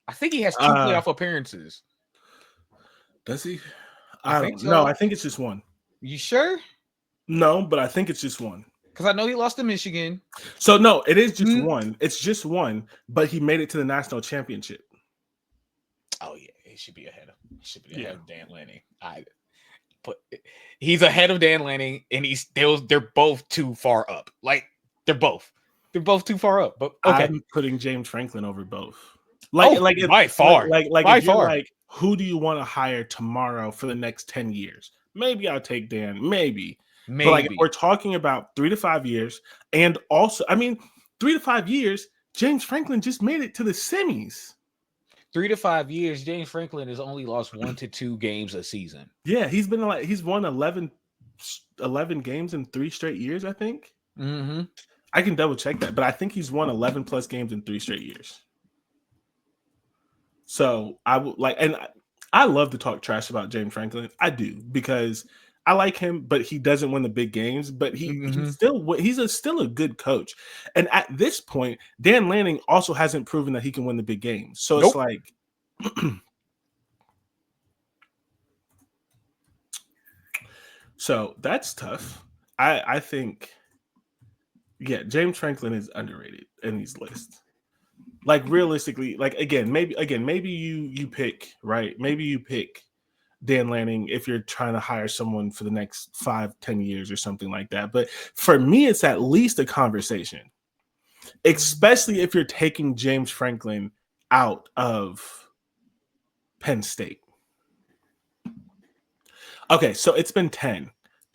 I think he has 2 playoff appearances. Does he? I I think don't know. so. I think it's just 1. You sure? No, but I think it's just 1. Because I know he lost to Michigan. So no, it is just Mm. 1. It's just 1, but he made it to the national championship. Oh yeah, he should be ahead of. He should be Yeah. ahead of Dan Lanning. But he's ahead of Dan Lanning, and they're both too far up. Like they're both too far up. But okay, I'm putting James Franklin over both. by far, by If you're far. like, who do you want to hire tomorrow for the next 10 years? Maybe I'll take Dan, maybe. But like if Maybe we're talking about 3 to 5 years, and also, I mean, 3 to 5 years, James Franklin just made it to the semis. 3 to 5 years, James Franklin has only lost 1 to 2 games a season. Yeah, he's won 11 games in 3 straight years, I think. Mm-hmm. I can double check that, but I think he's won 11 plus games in 3 straight years. So I would like, and I love to talk trash about James Franklin. I do because I like him, but he doesn't win the big games. But he's still a good coach. And at this point, Dan Lanning also hasn't proven that he can win the big games. So it's like, so that's tough. I think, yeah, James Franklin is underrated in these lists. Like realistically, like maybe you pick right. Maybe you pick Dan Lanning if you're trying to hire someone for the next 5-10 years or something like that. But for me, it's at least a conversation, especially if you're taking James Franklin out of Penn State. Okay, so it's been 10.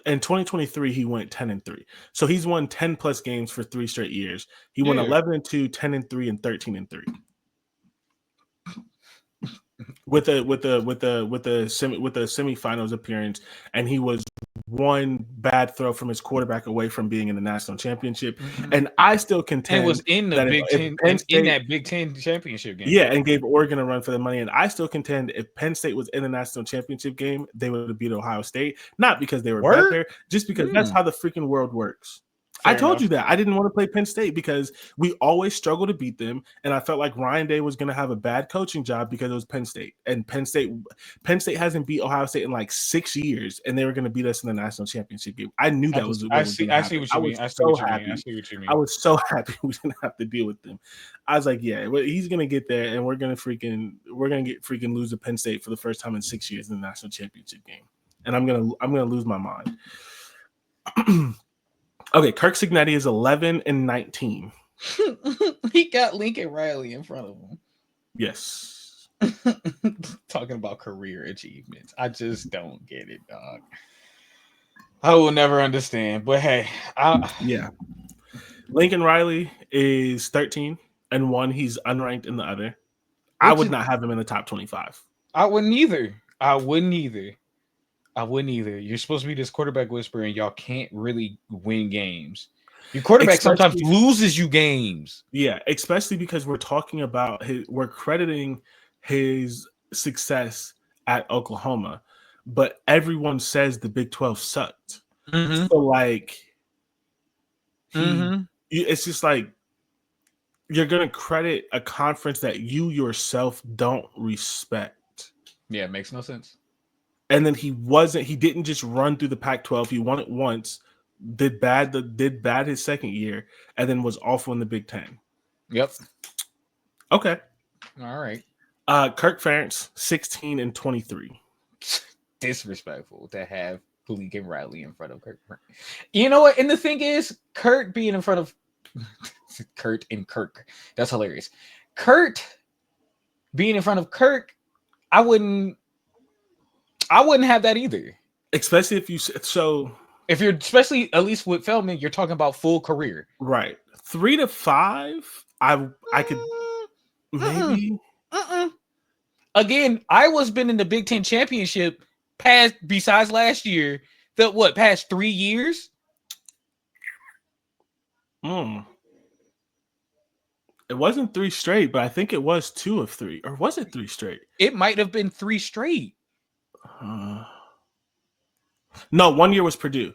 In 2023, he went 10-3. So he's won 10 plus games for 3 straight years. He won Yeah. 11-2, 10-3, and 13-3. With a semifinals appearance, and he was one bad throw from his quarterback away from being in the national championship. Mhm. And I still And was contend in the that Big if Ten Penn and in State, that Big Ten championship game. yeah, and gave Oregon a run for the money, and I still contend if Penn State was in the national championship game, they would have beat Ohio State, not because they were Word? better, just because that's how the freaking world works. I Fair told enough. you that. I didn't want to play Penn State because we always struggle to beat them, and I felt like Ryan Day was going to have a bad coaching job because it was Penn State. And Penn State hasn't beat Ohio State in like 6 years, and they were going to beat us in the national championship game. I knew that was what was going to I see happen. what I you was mean. I see so what you mean. I happy. see what you I mean. was so happy we didn't have to deal with them. I was like, yeah, he's going to get there, and we're going to lose to Penn State for the first time in 6 years in the national championship game, and I'm gonna lose my mind. Okay, Kirk Cignetti is 11-19. He got Lincoln Riley in front of Yes. him. Talking about career achievements. I just don't get it, dog. I will never understand. But hey, Yeah. Lincoln Riley is 13-1. He's unranked in the other. I would not have him in the top 25. I wouldn't either. I wouldn't either. You're supposed to be this quarterback whisperer, and y'all can't really win games. Your quarterback sometimes loses you games. Yeah, especially because we're talking about we're crediting his success at Oklahoma, but everyone says the Big 12 sucked. Mm-hmm. So like it's just like you're gonna credit a conference that you yourself don't respect. Yeah, it makes no sense. And then he didn't just run through the Pac-12. He won it once, did bad his second year, and then was awful in the Big Ten. Yep. Okay. All right. Kirk Ferentz, 16-23. Disrespectful to have Lincoln Riley in front of Kirk. You know what? And the thing is, Kurt being in front of Kurt and Kirk. That's hilarious. Kurt being in front of Kirk, I wouldn't have that either. Especially if you're especially at least with Feldman, you're talking about full career. Right. 3 to 5, I could maybe. Again, Iowa's been in the Big Ten championship besides last year, past 3 years? It wasn't 3 straight, but I think it was 2 of 3. Or was it 3 straight? It might have been 3 straight. No, 1 year was Purdue.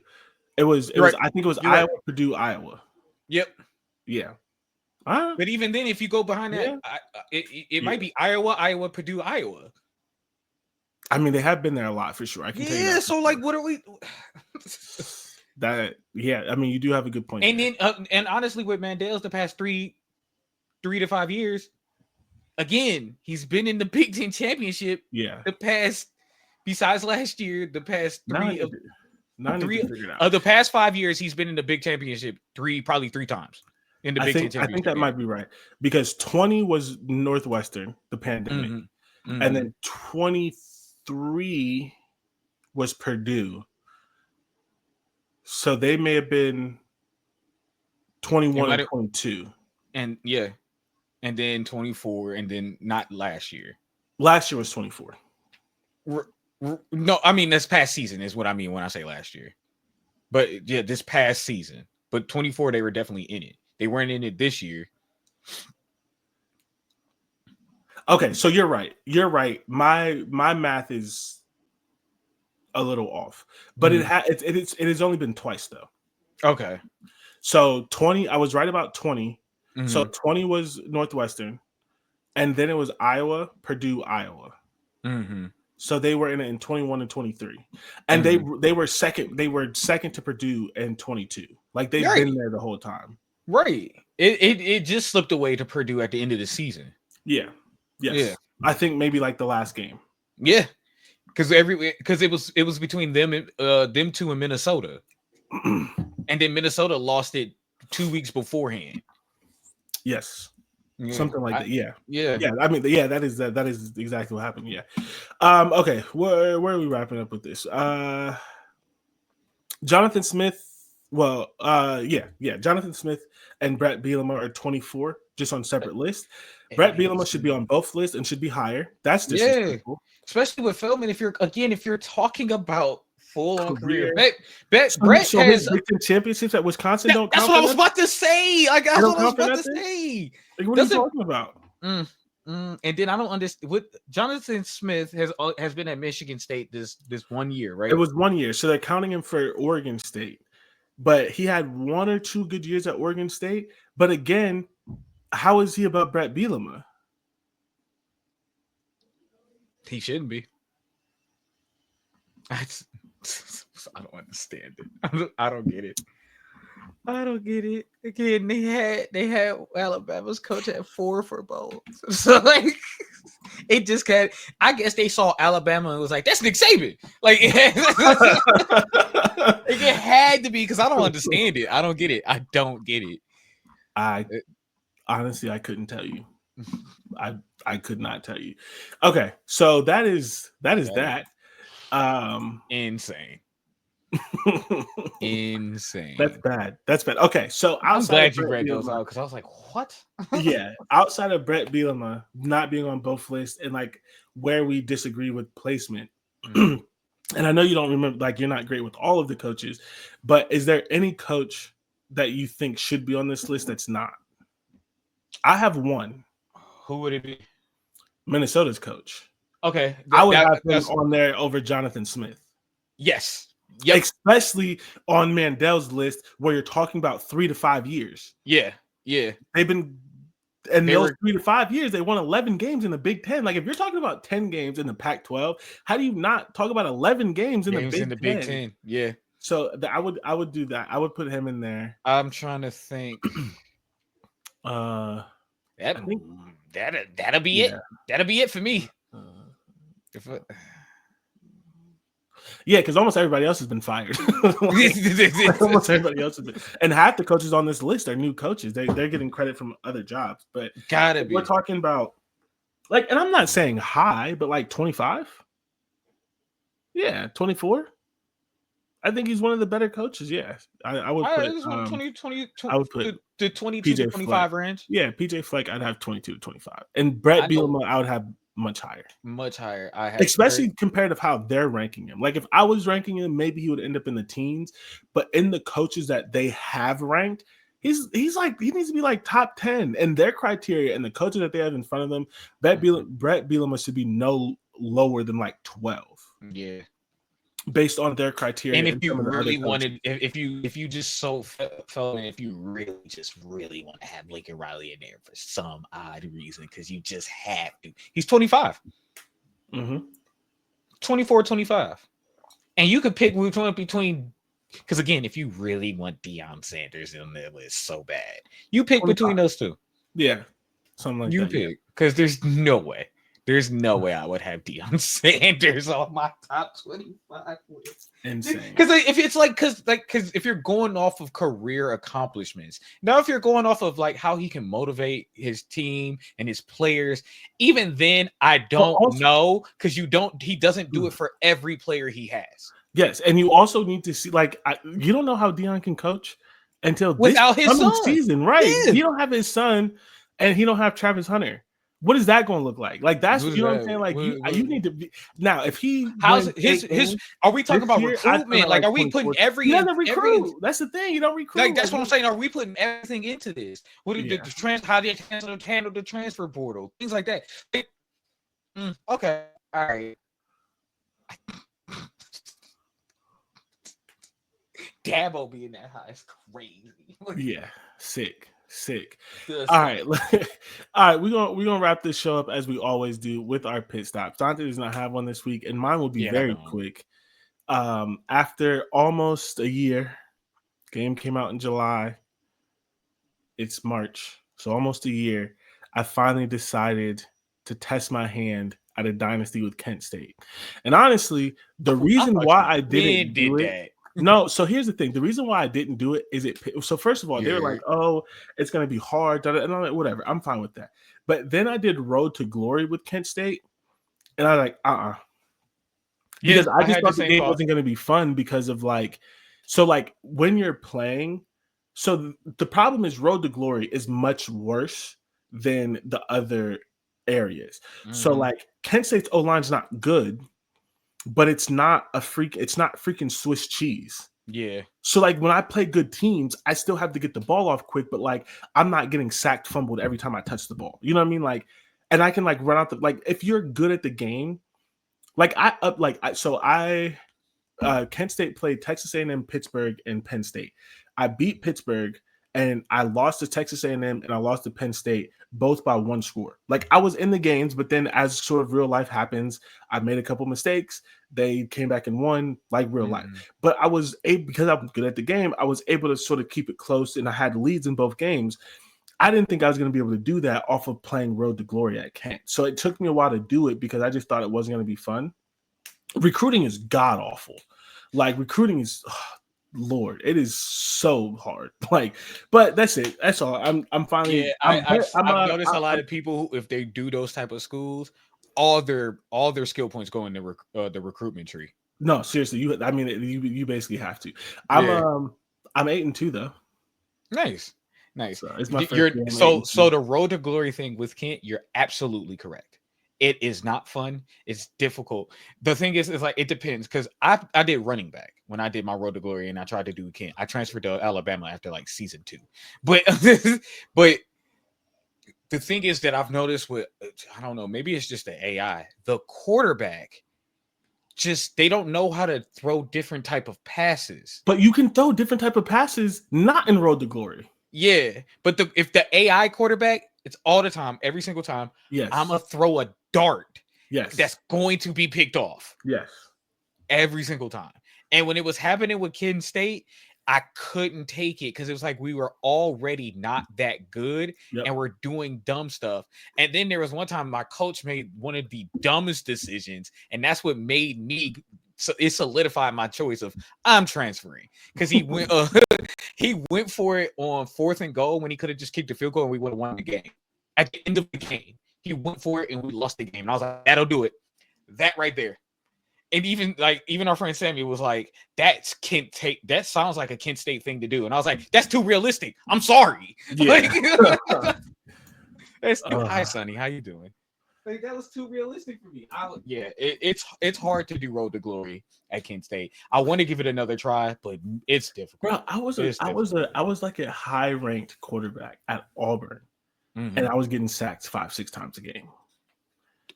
It was I think it was Iowa, right. Purdue, Iowa. Yep. Yeah. But even then, if you go behind that, it might be Iowa, Purdue, Iowa. I mean, they have been there a lot for sure. I can tell you that. So like, what are we? I mean, you do have a good point. And then, and honestly, with Mandela's the past 3 to 5 years, again, he's been in the Big Ten championship. Yeah. The past, besides last year, the past three of the past 5 years, he's been in the Big championship probably three times. In the Big Ten championship. I think that might be right because 20 was Northwestern, the pandemic, and then 23 was Purdue. So they may have been 21 and 22. And and then 24, and then not last year. Last year was 24. No, I mean this past season is what I mean when I say last year. But yeah, this past season. But 24, they were definitely in it. They weren't in it this year. Okay, so you're right. My math is a little off, but it has only been twice though. Okay. So 20, I was right about 20. So 20 was Northwestern, and then it was Iowa, Purdue, Iowa. So they were in it in 21 and 23, and they were second. They were second to Purdue in 22. Like they've been there the whole time. Right. It just slipped away to Purdue at the end of the season. Yeah. Yeah, Yes. I think maybe like the last game. yeah, because it was between them and them two in Minnesota, and then Minnesota lost it 2 weeks beforehand. Yes. Yeah, Something like that. Yeah. yeah. Yeah. I mean, yeah, that is exactly what happened. Yeah. Okay. Where are we wrapping up with this? Jonathan Smith. Well, yeah. Jonathan Smith and Brett Bielema are 24, just on separate lists. Brett Bielema should be on both lists and should be higher. That's Yeah, disrespectful. especially with Feldman. If you're talking about full on career, Career. Brett So his has. Big Ten championships at Wisconsin don't That's count what for I was nothing? about to say. Like They that's don't what I was count for about to nothing? say. Like, what are you Doesn't talking about? and then I don't understand. What Jonathan Smith has been at Michigan State this 1 year, It right? was 1 year, so they're counting him for Oregon State. But he had 1 or 2 good years at Oregon State. But again, how is he above Brett Bielema? He shouldn't be. I don't understand it. I don't get it. I don't get it. Again, they had Alabama's coach at 4 for both. So like it just can't. I guess they saw Alabama and was like, "That's Nick Saban." Like it had to be because I don't understand it. I don't get it. I don't get it. I honestly I couldn't tell you. I could not tell you. Okay, so that is that. Insane. Insane. That's bad. That's bad. Okay, so I'm outside glad of you Brett read those Bielema, out because I was like, what? yeah, outside of Brett Bielema not being on both lists and like where we disagree with placement. And I know you don't remember, like you're not great with all of the coaches, but is there any coach that you think should be on this list that's not? I have one. Who would it be? Minnesota's coach. Okay, I would have him that's on there over Jonathan Smith. yes. Yep. Especially on Mandel's list where you're talking about 3 to 5 years. Yeah. Yeah. They've been in those 3 to 5 years, they won 11 games in the Big Ten. Like if you're talking about 10 games in the Pac-12, how do you not talk about 11 games in the Big Ten? Yeah. So I would do that. I would put him in there. I'm trying to think. I think that'll be it. That'll be it for me. Yeah, because almost everybody else has been fired. Almost everybody else has been, and half the coaches on this list are new coaches. They're getting credit from other jobs, but gotta be. We're talking about like, and I'm not saying high, but like 25. Yeah, 24. I think he's one of the better coaches. Yeah, I would put 20, I would put the 22 to 25 range. Yeah, PJ Fleck, I'd have 22 to 25, and Brett Bielema, I would have much higher. Much higher. I have, especially compared to how they're ranking him. Like if I was ranking him, maybe he would end up in the teens. But in the coaches that they have ranked, he's like he needs to be like top 10. And their criteria and the coaches that they have in front of them, Brett Bielema should be no lower than like 12. Yeah. Based on their criteria. And if you really wanted, if you just felt, and if you really want to have Lincoln Riley in there for some odd reason, because you just have to. He's 25. 24, 25. And you could pick which one between, because again, if you really want Deion Sanders in the list so bad, you pick 25. Between those two. Yeah. Something like that. You pick, because there's no way. There's no way I would have Deion Sanders on my top 25 list. Insane. Because if it's because if you're going off of career accomplishments, now if you're going off of like how he can motivate his team and his players, even then I don't know because he doesn't do it for every player he has. Yes, and you also need to see you don't know how Deion can coach until without his son season, right? Yeah. He don't have his son, and he don't have Travis Hunter. What is that going to look like? Like that's you know what I'm saying. Like you need to be now. If he how's his are we talking about recruitment? Like are we putting every? He doesn't recruit. That's the thing. You don't recruit. Like that's what I'm saying. Are we putting everything into this? What the how do you handle the transfer portal? Things like that. Okay, all right. Dabo being that high is crazy. Yeah, sick. All right. All right, we're gonna wrap this show up as we always do with our pit stops. Dante does not have one this week, and mine will be very quick. After almost a year, game came out in July. It's March, so almost a year. I finally decided to test my hand at a dynasty with Kent State. And honestly, the I reason thought why you I been didn't do did it, that. no, so here's the thing. The reason why I didn't do it is so first of all, they were Yeah. like, "Oh, it's going to be hard," and I'm like, whatever. I'm fine with that. But then I did Road to Glory with Kent State, and I was like, Yeah, because I I just had the thought the same game thought. wasn't going to be fun because of like, so like when you're playing, so the problem is Road to Glory is much worse than the other areas. So Hmm. like Kent State's O line's not good, but it's not freaking Swiss cheese. Yeah. So like when I play good teams, I still have to get the ball off quick, but like I'm not getting sacked, fumbled every time I touch the ball. You know what I mean? Like, and I can like run out the like if you're good at the game, like I up like I so I Kent State played Texas A&M, Pittsburgh, and Penn State. I beat Pittsburgh, and I lost to Texas A&M, and I lost to Penn State, both by one score. Like I was in the games, but then as sort of real life happens, I made a couple mistakes. They came back and won, like real life. Hmm. But I was able, because I'm good at the game, I was able to sort of keep it close, and I had leads in both games. I didn't think I was going to be able to do that off of playing Road to Glory at Kent. So it took me a while to do it because I just thought it wasn't going to be fun. Recruiting is god awful. Like recruiting is Lord, it is so hard. Like, but that's it. That's all. I'm Yeah, finally I've noticed a lot of people who, if they do those type of schools, all their skill points go in the recruitment tree. no, seriously, you basically have to. I'm Yeah, um I'm 8-2 though. nice, nice. So it's my first You're year. I'm eight so and so two. the road to glory thing with Kent, you're absolutely correct. It is not fun. It's difficult. The thing is, it's like it depends because I did running back when I did my road to glory and I tried to do Kent. I transferred to Alabama after like season 2, but but the thing is that I've noticed with I don't know, maybe it's just the AI. The quarterback just they don't know how to throw different type of passes. But you can throw different type of passes not in Road to Glory. Yeah, but if the AI quarterback, it's all the time, every single time, I'm Yes. gonna throw a dart Yes. that's going to be picked off Yes. every single time. And when it was happening with Kent State, I couldn't take it because it was like we were already not that good Yep. and we're doing dumb stuff. And then there was one time my coach made one of the dumbest decisions, and that's what made me so it solidified my choice of I'm transferring because he went he went for it on 4th and goal when he could have just kicked the field goal and we would have won the game. At the end of the game, he went for it and we lost the game. And I was like, that'll do it. That right there. And even our friend Sammy was like, "That's Kent State. That sounds like a Kent State thing to do." And I was like, "That's too realistic. I'm sorry." Yeah. Like, that's too. Hi, uh, Sonny. How you doing? Like that was too realistic for me. Yeah, it's hard to do Road to Glory at Kent State. I want to give it another try, but it's difficult. bro, It's difficult. I was like a high ranked quarterback at Auburn, and Mm-hmm. I was getting sacked 5, 6 times a game.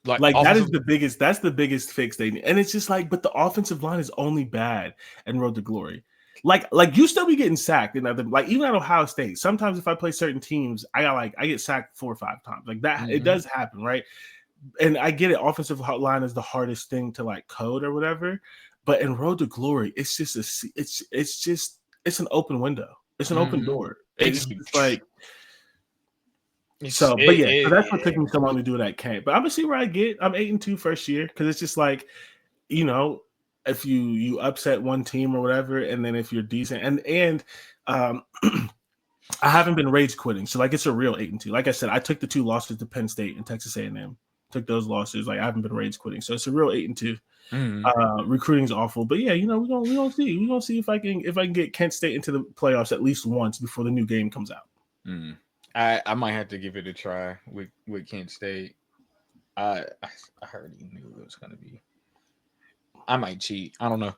Like Like that offensive. is that's the biggest fix they need. And it's just like, but the offensive line is only bad and Road to Glory. Like you still be getting sacked and like even at Ohio State. Sometimes if I play certain teams, I get sacked 4 or 5 times. Like that, it Mm-hmm. does happen, right? And I get it. Offensive line is the hardest thing to like code or whatever. But in Road to Glory, it's just it's an open window. It's an open Mm-hmm. door. It's It's, just like it's so, but yeah, so that's what took me so long to do that camp. But I'm gonna see where I get. I'm 8-2 first year because it's just like, you know, if you upset one team or whatever, and then if you're decent and um I haven't been rage quitting, so like it's a real 8-2. Like I said, I took the 2 losses to Penn State and Texas A&M. Took those losses. Like I haven't been rage quitting, so it's a real 8-2. mm-hmm. Recruiting's awful, but yeah, we gonna see. We gonna see if I can get Kent State into the playoffs at least once before the new game comes out. Mm. I might have to give it a try with Kent State. I already knew it was gonna be. I might cheat. I don't know.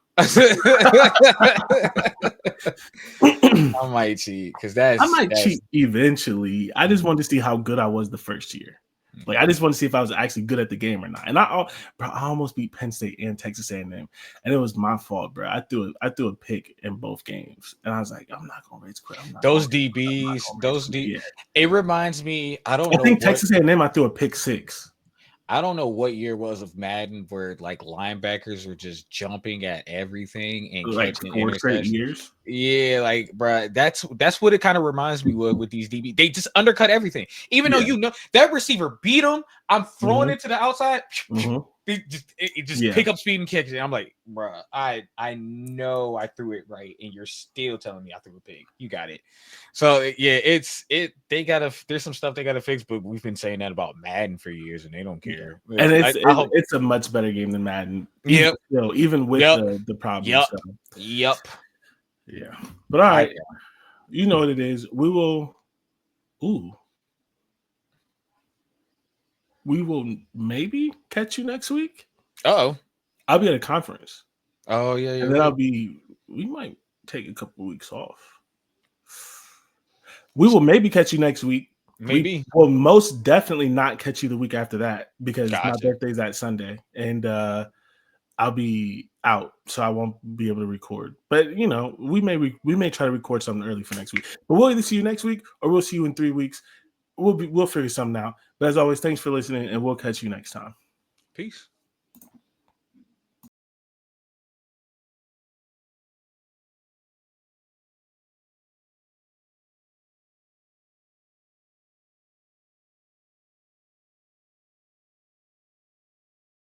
I might cheat because I might that's cheat eventually. I just wanted to see how good I was the first year. Like I just want to see if I was actually good at the game or not. And I almost beat Penn State and Texas A&M, and it was my fault, bro. I threw a pick in both games, and I was like, I'm not gonna rage quit. those DBs. Yeah. It reminds me. I don't I know think what. Texas A&M I threw a pick 6. I don't know what year it was of Madden where like linebackers were just jumping at everything and Like catching 4 straight interceptions. years. Yeah, like, bruh, that's what it kind of reminds me with these DB. They just undercut everything, even though Yeah. you know that receiver beat him. I'm throwing Hmm. it to the outside. Hmm. It just Yeah. pick up speed and kick it. I'm like, bruh, I know I threw it right, and you're still telling me I threw a pig. You got it. So yeah, they gotta. There's some stuff they gotta fix, but we've been saying that about Madden for years, and they don't Yeah. care. And I hope. it's a much better game than Madden, even Yep. still, even with Yep. the problems. Yep. So Yep. yeah. But all I right, you know what it is. Ooh, we will maybe catch you next week. oh. I'll be at a conference, Oh yeah, and you're then right. we might take a couple weeks off. We will maybe catch you next week. We Maybe. will most definitely not catch you the week after that because my Gotcha. birthday's that Sunday, and I'll be out, so I won't be able to record. But you know, we may try to record something early for next week. But we'll either see you next week or we'll see you in 3 weeks. We'll figure something out. But as always, thanks for listening, and we'll catch you next time. Peace.